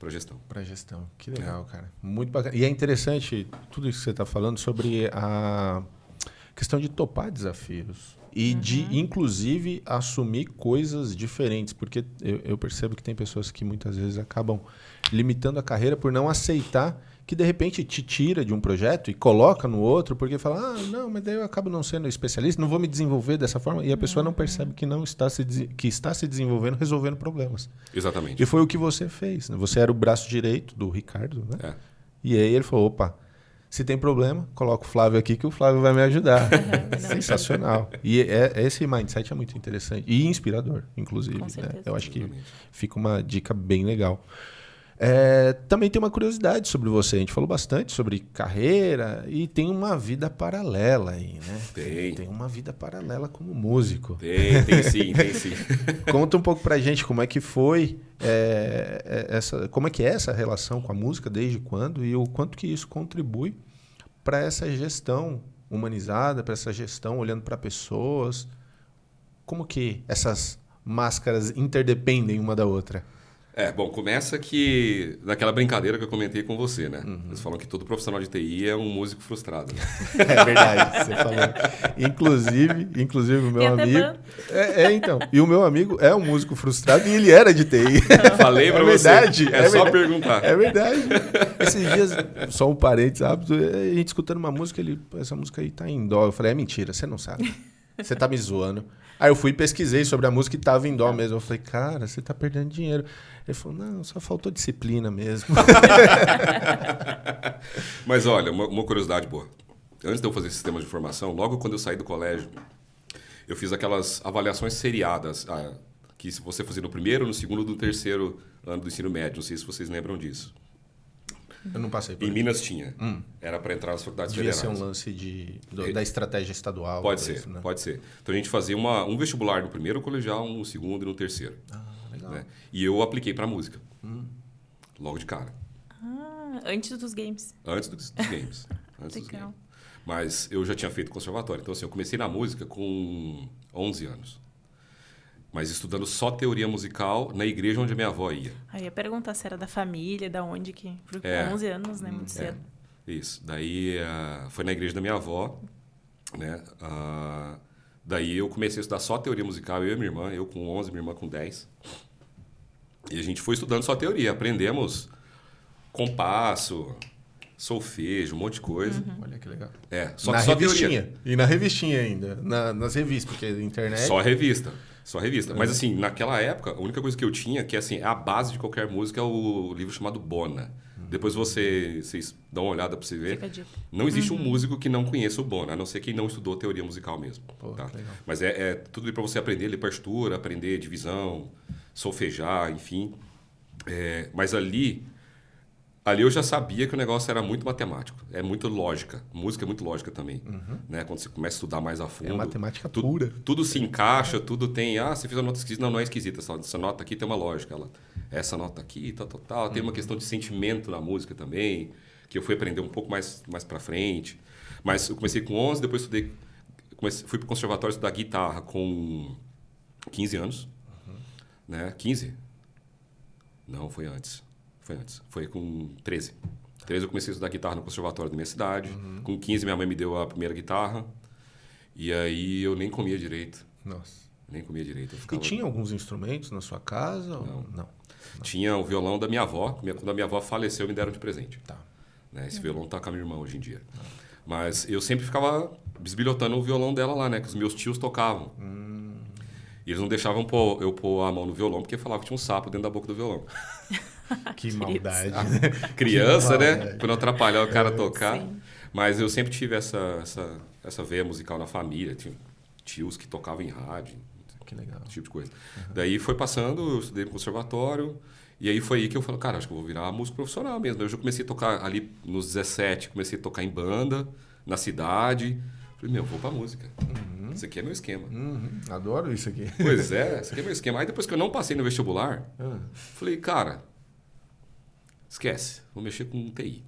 gestão. Para gestão. Que legal, cara. Muito bacana. E é interessante tudo isso que você está falando sobre a questão de topar desafios. E de, inclusive, assumir coisas diferentes. Porque eu percebo que tem pessoas que muitas vezes acabam limitando a carreira por não aceitar que, de repente, te tira de um projeto e coloca no outro, porque fala, não, mas daí eu acabo não sendo especialista, não vou me desenvolver dessa forma. E a pessoa não percebe que está se desenvolvendo, resolvendo problemas. Exatamente. E foi o que você fez. Né? Você era o braço direito do Ricardo, né? E aí ele falou, opa, se tem problema, coloca o Flávio aqui que o Flávio vai me ajudar. Sensacional. E esse mindset é muito interessante e inspirador, inclusive. Com certeza. Né? Eu acho que fica uma dica bem legal. Também tem uma curiosidade sobre você. A gente falou bastante sobre carreira e tem uma vida paralela aí, né? Tem uma vida paralela como músico. Tem sim. Conta um pouco pra gente como é que foi, como é que é essa relação com a música, desde quando e o quanto que isso contribui para essa gestão humanizada, para essa gestão olhando para pessoas. Como que essas máscaras interdependem uma da outra? Bom, começa que naquela brincadeira que eu comentei com você, né? Eles falam que todo profissional de TI é um músico frustrado. Né? É verdade, você falou. Inclusive o meu amigo... então. E o meu amigo é um músico frustrado e ele era de TI. Falei pra você. Verdade, é só perguntar. É verdade. Esses dias, só um parênteses rápido, a gente escutando uma música, essa música aí tá em dó. Eu falei, mentira, você não sabe. Você tá me zoando. Aí eu fui e pesquisei sobre a música e tava em dó mesmo. Eu falei, cara, você tá perdendo dinheiro. Ele falou, não, só faltou disciplina mesmo. Mas olha, uma curiosidade boa. Antes de eu fazer sistema de informação, logo quando eu saí do colégio, eu fiz aquelas avaliações seriadas, que você fazia no primeiro, no segundo e no terceiro ano do ensino médio. Não sei se vocês lembram disso. Eu não passei por Em isso. Minas tinha. Era para entrar nas faculdades Devia federais. ser um lance da estratégia estadual. Pode ser, né? pode ser. Então a gente fazia um vestibular no primeiro colegial, um no segundo e no terceiro. Legal. Né? E eu apliquei para música. Logo de cara. Antes dos games. Antes dos games. Legal. Mas eu já tinha feito conservatório. Então assim, eu comecei na música com 11 anos. Mas estudando só teoria musical na igreja onde a minha avó ia. Aí eu ia perguntar se era da família, da onde que... Porque 11 anos, né? Muito cedo. Isso. Daí foi na igreja da minha avó, né? Daí eu comecei a estudar só teoria musical, eu e minha irmã, eu com 11, minha irmã com 10. E a gente foi estudando só teoria. Aprendemos compasso, solfejo, um monte de coisa. Olha que legal. Só na que só revistinha. teoria. E na revistinha ainda. Nas revistas, porque a internet... Só revista. Mas assim, naquela época, a única coisa que eu tinha, que assim, é a base de qualquer música, é o livro chamado Bona. Depois vocês dão uma olhada para você ver. Fica a dica. Não existe um músico que não conheça o Bona, a não ser quem não estudou teoria musical mesmo. Tá? Legal. Mas é tudo para você aprender, ler partitura, aprender divisão, solfejar, enfim. Mas ali eu já sabia que o negócio era muito matemático. É muito lógica. Música é muito lógica também. Né? Quando você começa a estudar mais a fundo... É matemática pura. Tudo se encaixa, tudo tem... você fez uma nota esquisita. Não é esquisita. Essa nota aqui tem uma lógica. Essa nota aqui, tal. Tem uma questão de sentimento na música também, que eu fui aprender um pouco mais pra frente. Mas eu comecei com 11, depois estudei fui pro conservatório estudar guitarra com 15 anos. Né? 15? Não, foi antes. Foi com 13. 13 eu comecei a estudar guitarra no conservatório da minha cidade. Com 15 minha mãe me deu a primeira guitarra. E aí eu nem comia direito. Nossa. Nem comia direito. E tinha alguns instrumentos na sua casa? Não. Tinha o violão da minha avó. Quando a minha avó faleceu, me deram de presente. Tá. Né? Esse violão tá com a minha irmã hoje em dia. Mas eu sempre ficava bisbilhotando o violão dela lá, né? Que os meus tios tocavam. E eles não deixavam eu pôr a mão no violão porque falavam que tinha um sapo dentro da boca do violão. Que maldade. Criança, né? maldade. Pra não atrapalhar o cara tocar. Sim. Mas eu sempre tive essa veia musical na família. Tinha tios que tocavam em rádio. Que legal. Esse tipo de coisa. Daí foi passando, eu estudei no conservatório. E aí foi aí que eu falei, cara, acho que eu vou virar músico profissional mesmo. Eu já comecei a tocar ali nos 17, comecei a tocar em banda, na cidade. Falei, vou pra música. Isso aqui é meu esquema. Adoro isso aqui. Pois é, esse aqui é meu esquema. Aí depois que eu não passei no vestibular, falei, cara, esquece, vou mexer com TI.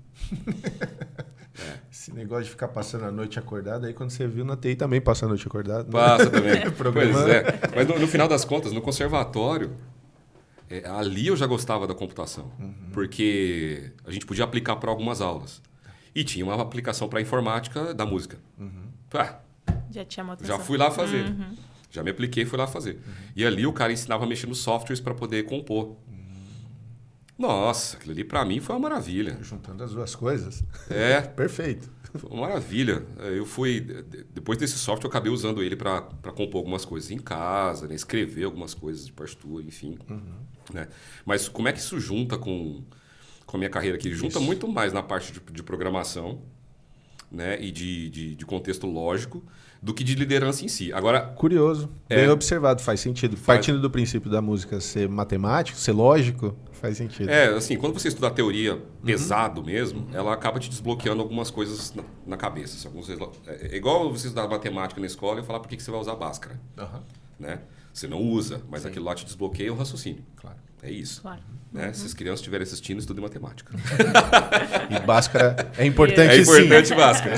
Esse negócio de ficar passando a noite acordado, aí quando você viu na TI também passa a noite acordado. Né? Passa também. Programa. Pois é. Mas no final das contas, no conservatório, ali eu já gostava da computação. Porque a gente podia aplicar para algumas aulas. E tinha uma aplicação para informática da música. Já tinha uma Já fui lá fazer. Já me apliquei e fui lá fazer. E ali o cara ensinava a mexer nos softwares para poder compor. Nossa, aquilo ali para mim foi uma maravilha. Juntando as duas coisas. É. Perfeito. Foi uma maravilha. Eu fui... Depois desse software, eu acabei usando ele para compor algumas coisas em casa, né? Escrever algumas coisas de partitura, enfim. Né? Mas como é que isso junta com a minha carreira aqui? Junta muito mais na parte de programação, né? E de contexto lógico do que de liderança em si. Agora, Curioso. Bem observado, faz sentido. Partindo do princípio da música ser matemático, ser lógico, faz sentido. assim, quando você estuda a teoria pesado mesmo, ela acaba te desbloqueando algumas coisas na cabeça. É igual você estudar matemática na escola e falar por que você vai usar Bhaskara. Né? Você não usa, mas aquilo lá te desbloqueia o raciocínio. Claro. É isso. Claro. Né? Se as crianças estiverem assistindo, estudem matemática. E Bhaskara é importante, É importante sim. Bhaskara.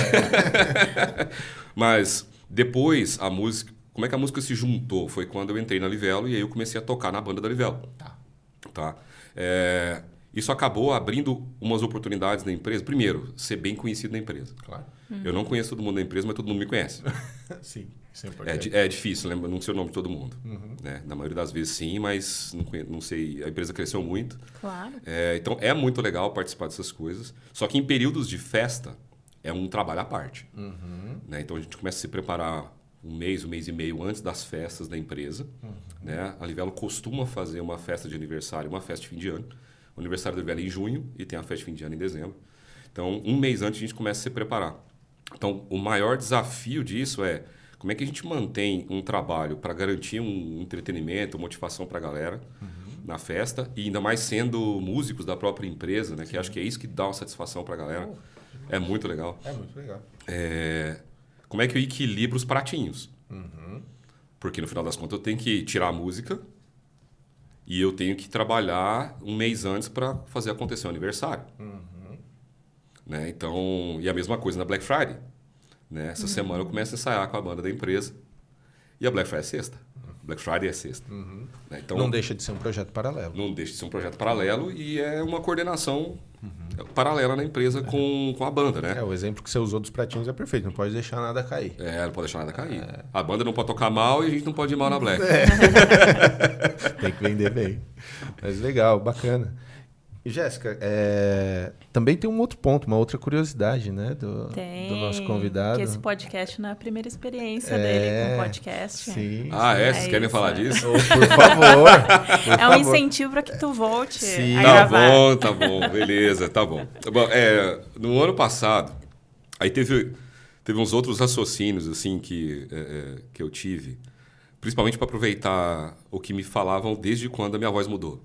Mas depois, a música... Como é que a música se juntou? Foi quando eu entrei na Livelo e aí eu comecei a tocar na banda da Livelo. Tá? Isso acabou abrindo umas oportunidades na empresa. Primeiro, ser bem conhecido na empresa. Claro. Eu não conheço todo mundo da empresa, mas todo mundo me conhece. Sim, isso é importante. É difícil, lembra? Não sei o nome de todo mundo. Né? Na maioria das vezes sim, mas não sei. A empresa cresceu muito. Claro. Então é muito legal participar dessas coisas. Só que em períodos de festa é um trabalho à parte. Né? Então a gente começa a se preparar um mês e meio antes das festas da empresa. Né? A Livelo costuma fazer uma festa de aniversário, uma festa de fim de ano. O aniversário da Livelo é em junho e tem a festa de fim de ano em dezembro. Então, um mês antes a gente começa a se preparar. Então, o maior desafio disso é como é que a gente mantém um trabalho para garantir um entretenimento, motivação para a galera na festa, e ainda mais sendo músicos da própria empresa, né? Que acho que é isso que dá uma satisfação para a galera. É muito legal. É muito legal. Como é que eu equilibro os pratinhos? Porque no final das contas eu tenho que tirar a música e eu tenho que trabalhar um mês antes para fazer acontecer o aniversário. Né? Então, e a mesma coisa na Black Friday. Né? Essa semana eu começo a ensaiar com a banda da empresa e a Black Friday é sexta. Black Friday é sexta. Né? Então, não deixa de ser um projeto paralelo. Não deixa de ser um projeto paralelo e é uma coordenação paralela na empresa com a banda, né? O exemplo que você usou dos pratinhos é perfeito, não pode deixar nada cair. Não pode deixar nada cair. A banda não pode tocar mal e a gente não pode ir mal na Black. Tem que vender bem. Mas legal, bacana. E Jéssica, também tem um outro ponto, uma outra curiosidade, né, do nosso convidado. Que esse podcast não é a primeira experiência dele com podcast. Sim. Vocês querem falar disso? Oh, por favor. É um incentivo para que tu volte a Tá gravar. Tá bom, beleza, tá bom. Bom, no ano passado, aí teve uns outros raciocínios assim que eu tive, principalmente para aproveitar o que me falavam desde quando a minha voz mudou.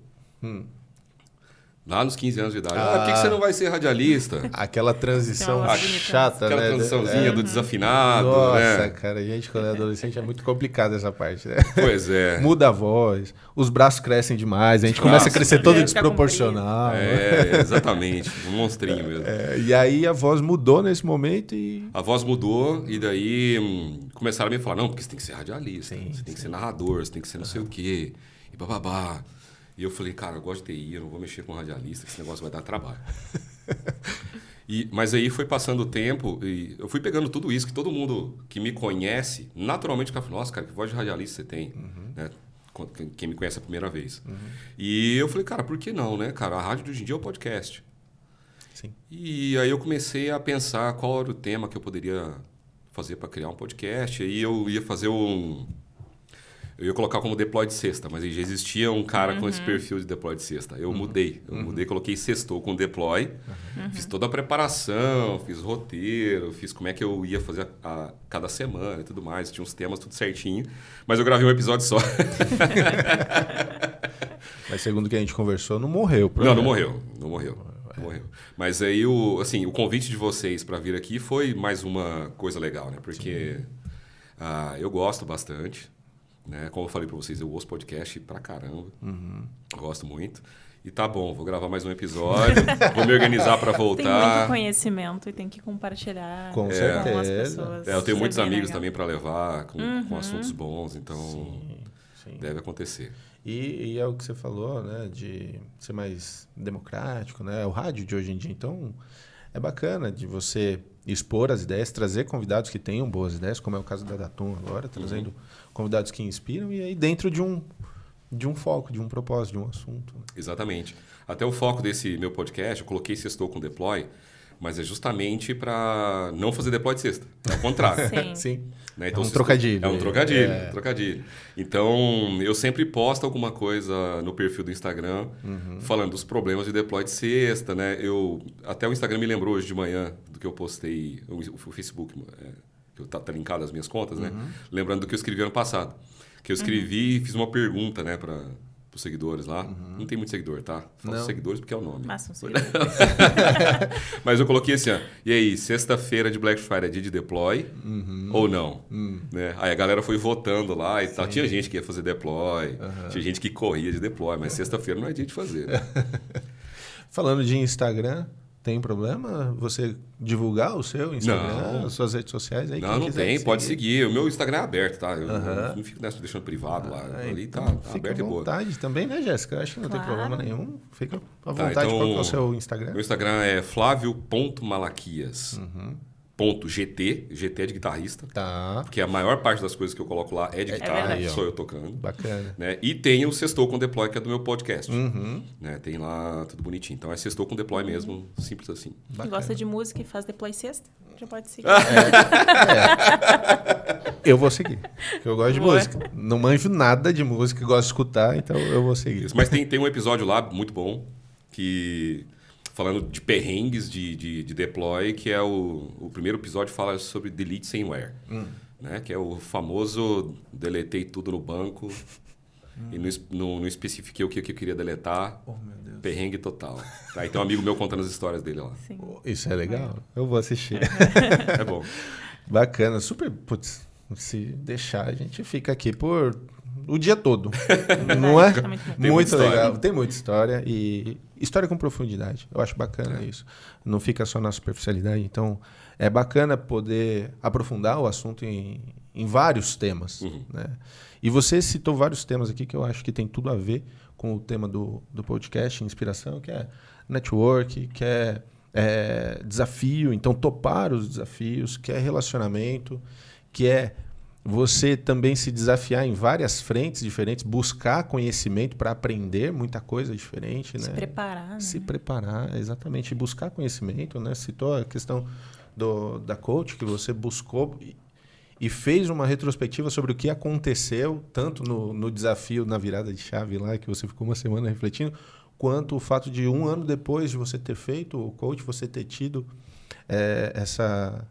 Lá nos 15 anos de idade. Por que você não vai ser radialista? Aquela transição Tem uma chata, Aquela né? transiçãozinha do desafinado, Nossa, né? cara, gente, quando é adolescente é muito complicado essa parte, né? Pois é. Muda a voz, os braços crescem demais, a gente começa a crescer todo Fica desproporcional. É, exatamente. Um monstrinho mesmo. E aí a voz mudou nesse momento e... A voz mudou e daí começaram a me falar, não, porque você tem que ser radialista, você tem que ser narrador, você tem que ser não sei o quê, e bababá. E eu falei, cara, eu gosto de TI, eu não vou mexer com radialista, que esse negócio vai dar trabalho. Mas aí foi passando o tempo e eu fui pegando tudo isso, que todo mundo que me conhece, naturalmente fica falando, nossa, cara, que voz de radialista você tem, né? Quem me conhece a primeira vez. E eu falei, cara, por que não, né? Cara, a rádio de hoje em dia é o podcast. Sim. E aí eu comecei a pensar qual era o tema que eu poderia fazer para criar um podcast. Aí eu ia fazer eu ia colocar como deploy de sexta, mas já existia um cara com esse perfil de deploy de sexta. Eu mudei, coloquei sextou com deploy, fiz toda a preparação, fiz roteiro, fiz como é que eu ia fazer a cada semana e tudo mais, tinha uns temas tudo certinho, mas eu gravei um episódio só. Mas segundo o que a gente conversou, não morreu. Não morreu. Mas aí o convite de vocês para vir aqui foi mais uma coisa legal, né? Porque eu gosto bastante. Né? Como eu falei para vocês, eu ouço podcast pra caramba. Gosto muito. E tá bom, vou gravar mais um episódio, vou me organizar para voltar. Tem muito conhecimento e tem que compartilhar com as certeza. pessoas. Eu tenho muitos amigos legal. também para levar, com assuntos bons, então Sim. deve acontecer. E é o que você falou, né? De ser mais democrático, né? O rádio de hoje em dia, então, é bacana de você expor as ideias, trazer convidados que tenham boas ideias, como é o caso da Datum agora, trazendo convidados que inspiram e aí dentro de um foco, de um propósito, de um assunto. Exatamente. Até o foco desse meu podcast, eu coloquei sextou com deploy, mas é justamente para não fazer deploy de sexta. É o contrário. Sim. Né? Então, É um trocadilho. É um trocadilho. Então, eu sempre posto alguma coisa no perfil do Instagram falando dos problemas de deploy de sexta, né? Até o Instagram me lembrou hoje de manhã do que eu postei, o Facebook, que tá linkado às minhas contas, né? Lembrando do que eu escrevi ano passado. Que eu escrevi e fiz uma pergunta, né, para os seguidores lá. Não tem muito seguidor, tá? Falo seguidores porque é o nome. Máximo seguidor. Mas eu coloquei assim, ó. E aí, sexta-feira de Black Friday é dia de deploy ou não? Né? Aí a galera foi votando lá e tal. Tinha gente que ia fazer deploy, tinha gente que corria de deploy, mas sexta-feira não é dia de fazer. Né? Falando de Instagram, tem problema você divulgar o seu Instagram, as suas redes sociais? Aí, não tem, pode seguir. O meu Instagram é aberto, tá? Eu não fico deixando privado lá. Ali então, tá aberto fica e boa. à vontade também, né, Jéssica? Eu acho que não tem problema nenhum. Fica à vontade. Então, Qual que é o seu Instagram? Meu Instagram é flavio.malaquias. .gt, GT é de guitarrista. Tá. Porque a maior parte das coisas que eu coloco lá é de guitarra, verdade. sou eu tocando. Bacana. Né? E tem o Sextou com Deploy, que é do meu podcast. Né? Tem lá tudo bonitinho. Então é Sextou com Deploy mesmo, simples assim. Quem gosta de música e faz deploy sexta, já pode seguir. Eu vou seguir. Porque eu gosto de Boa. música. Não manjo nada de música, gosto de escutar, então eu vou seguir. Isso. Mas tem um episódio lá muito bom, que falando de perrengues de deploy, que é o primeiro episódio fala sobre delete sameware. Né? Que é o famoso deletei tudo no banco e não especifiquei o que eu queria deletar. Oh, meu Deus. Perrengue total. Tá? E tem um amigo meu contando as histórias dele lá. Sim. Isso é legal? Eu vou assistir. É bom. Bacana. Super... Putz, se deixar, a gente fica aqui por o dia todo. Não é? Tá muito bom. Tem muita Muito história. legal. Tem muita história e história com profundidade. Eu acho bacana isso. Não fica só na superficialidade. Então, é bacana poder aprofundar o assunto em vários temas. Né? E você citou vários temas aqui que eu acho que tem tudo a ver com o tema do podcast, inspiração, que é network, que é desafio, então topar os desafios, que é relacionamento, que é você também se desafiar em várias frentes diferentes, buscar conhecimento para aprender muita coisa diferente. Se né? preparar. Se né? preparar, exatamente. Buscar conhecimento, né? Citou a questão da coach, que você buscou e fez uma retrospectiva sobre o que aconteceu, tanto no desafio, na virada de chave lá, que você ficou uma semana refletindo, quanto o fato de 1 ano depois de você ter feito o coach, você ter tido essa...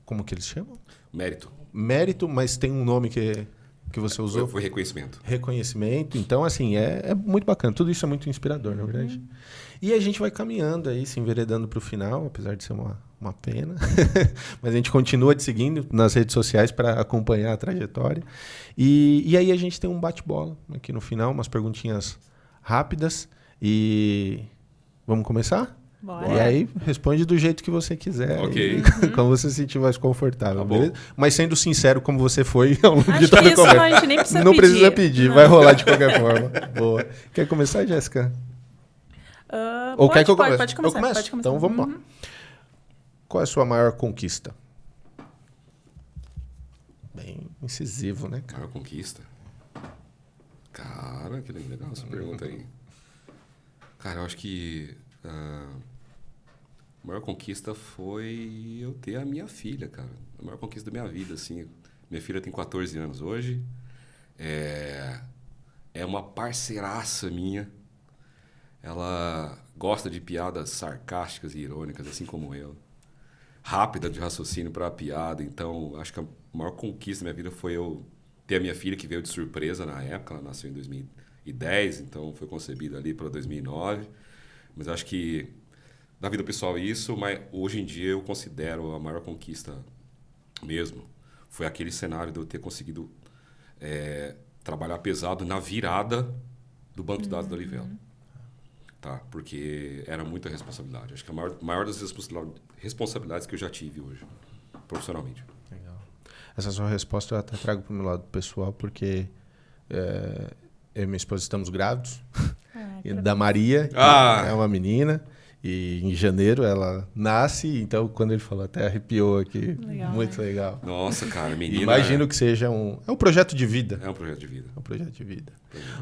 Como que eles chamam? Mérito. Mérito, mas tem um nome que... que você usou? Foi reconhecimento. Reconhecimento. Então, assim, é muito bacana. Tudo isso é muito inspirador, na verdade. E a gente vai caminhando aí, se enveredando para o final, apesar de ser uma pena. Mas a gente continua te seguindo nas redes sociais para acompanhar a trajetória. E aí a gente tem um bate-bola aqui no final, umas perguntinhas rápidas. E vamos começar? Bora. E aí, responde do jeito que você quiser. Ok. Como você se sentir mais confortável, Tá bom. beleza? Mas sendo sincero, como você foi ao longo de Acho toda que a isso conversa. a gente nem precisa Não pedir. precisa pedir, Não. vai rolar de qualquer forma. Boa. Quer começar, Jéssica? Ou quer que eu comece? Pode começar. Eu começo? Pode começar. Então vamos lá. Qual é a sua maior conquista? Bem incisivo, né, cara? Maior conquista? Cara, que legal essa pergunta aí. Cara, eu acho que a maior conquista foi eu ter a minha filha, cara. A maior conquista da minha vida, assim. Minha filha tem 14 anos hoje. É uma parceiraça minha. Ela gosta de piadas sarcásticas e irônicas, assim como eu. Rápida de raciocínio para a piada. Então, acho que a maior conquista da minha vida foi eu ter a minha filha, que veio de surpresa na época. Ela nasceu em 2010, então foi concebida ali para 2009. Mas acho que na vida pessoal é isso, mas hoje em dia eu considero a maior conquista mesmo. Foi aquele cenário de eu ter conseguido trabalhar pesado na virada do banco de dados da Livelo. Tá? Porque era muita responsabilidade. Acho que a maior das responsabilidades que eu já tive hoje, profissionalmente. Legal. Essa sua resposta eu até trago para o meu lado pessoal, porque eu e minha esposa estamos grávidos. E da Maria, que é uma menina. E em janeiro ela nasce, então quando ele falou, até arrepiou aqui. Legal, muito legal. Nossa, cara, menina... Imagino que seja é um projeto de vida. É um projeto de vida. É um projeto de vida.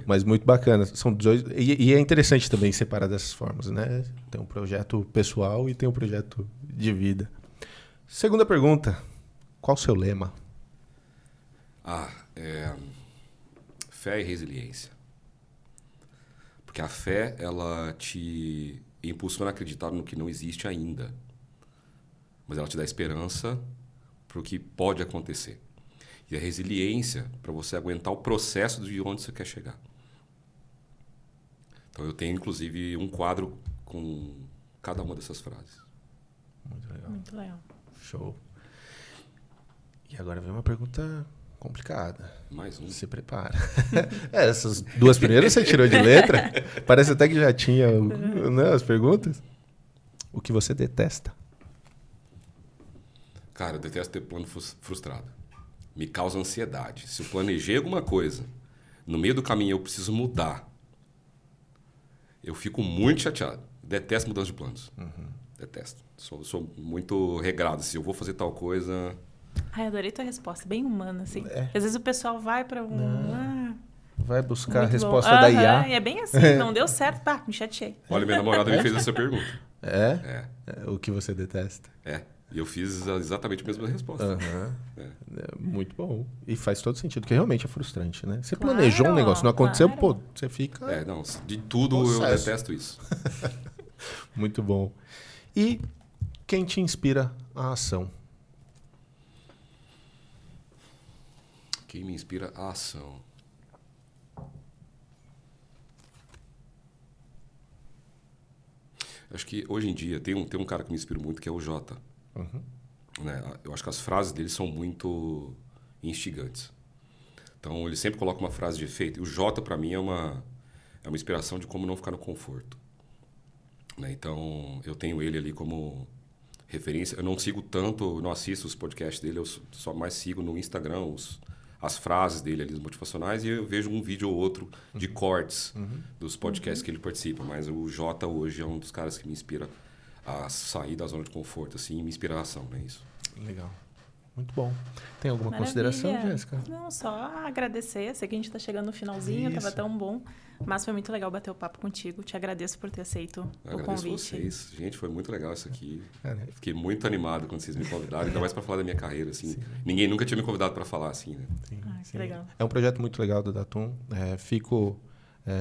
Mas muito bacana. São dois, e é interessante também separar dessas formas, né? Tem um projeto pessoal e tem um projeto de vida. Segunda pergunta. Qual o seu lema? Fé e resiliência. Porque a fé, ela te impulsiona a acreditar no que não existe ainda. Mas ela te dá esperança para o que pode acontecer. E a resiliência para você aguentar o processo de onde você quer chegar. Então eu tenho, inclusive, um quadro com cada uma dessas frases. Muito legal. Muito legal. Show. E agora vem uma pergunta complicada. Mais um. Se prepara. Essas duas primeiras você tirou de letra. Parece até que já tinha né, as perguntas. O que você detesta? Cara, eu detesto ter plano frustrado. Me causa ansiedade. Se eu planejei alguma coisa, no meio do caminho eu preciso mudar, eu fico muito chateado. Detesto mudança de planos. Detesto. Sou muito regrado. Se eu vou fazer tal coisa... Ai, adorei tua resposta. Bem humana, assim. Às vezes o pessoal vai para Vai buscar a muito resposta bom. da IA. E é bem assim. Não deu certo, pá, me chateei. Olha, minha namorada me fez essa pergunta. O que você detesta? E eu fiz exatamente a mesma resposta. Muito bom. E faz todo sentido, porque realmente é frustrante, né? Você Claro, planejou um negócio, não aconteceu, claro. pô, você fica... Não, de tudo eu detesto isso. Muito bom. E quem te inspira a ação? Quem me inspira a ação? Acho que hoje em dia tem um cara que me inspira muito, que é o Jota. Né? Eu acho que as frases dele são muito instigantes. Então, ele sempre coloca uma frase de efeito. E o Jota, para mim, é uma inspiração de como não ficar no conforto. Né? Então, eu tenho ele ali como referência. Eu não sigo tanto, não assisto os podcasts dele, eu só mais sigo no Instagram as frases dele ali, motivacionais, e eu vejo um vídeo ou outro de cortes dos podcasts que ele participa. Mas o Jota hoje é um dos caras que me inspira a sair da zona de conforto, assim, e me inspira a ação, né? Isso. Legal. Muito bom. Tem alguma Maravilha. consideração, Jéssica? Não, só agradecer. Sei que a gente está chegando no finalzinho, estava tão bom. Mas foi muito legal bater o papo contigo. Te agradeço por ter aceito o convite. Vocês. Gente, foi muito legal isso aqui. Fiquei muito animado quando vocês me convidaram, ainda mais para falar da minha carreira, assim. Ninguém nunca tinha me convidado para falar assim, né? Que legal. É um projeto muito legal do Datum. Fico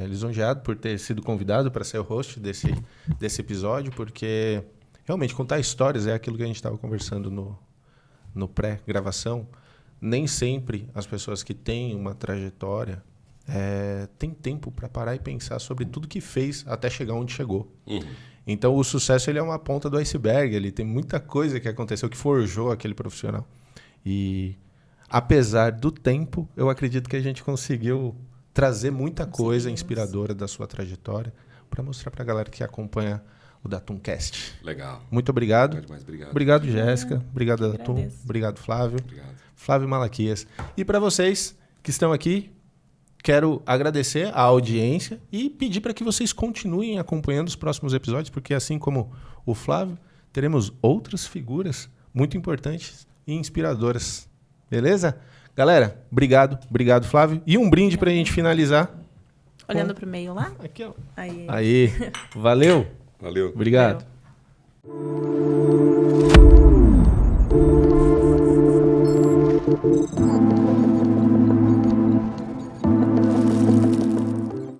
lisonjeado por ter sido convidado para ser o host desse episódio, porque realmente contar histórias é aquilo que a gente estava conversando no pré-gravação. nem sempre as pessoas que têm uma trajetória têm tempo para parar e pensar sobre tudo que fez até chegar onde chegou. Então, o sucesso ele é uma ponta do iceberg. Ele tem muita coisa que aconteceu, que forjou aquele profissional. E, apesar do tempo, eu acredito que a gente conseguiu trazer muita coisa inspiradora da sua trajetória para mostrar para a galera que acompanha o Datumcast. Legal. Muito obrigado. Obrigado. Obrigado, Jéssica. Obrigado, Datum. Obrigado, Flávio. Obrigado. Flávio Malaquias. E para vocês que estão aqui, quero agradecer a audiência e pedir para que vocês continuem acompanhando os próximos episódios, porque assim como o Flávio, teremos outras figuras muito importantes e inspiradoras. Beleza? Galera, obrigado. Obrigado, Flávio. E um brinde para a gente finalizar. Olhando para o meio lá? Aqui, ó. Aí. Aí. Valeu. Valeu. Obrigado. Valeu.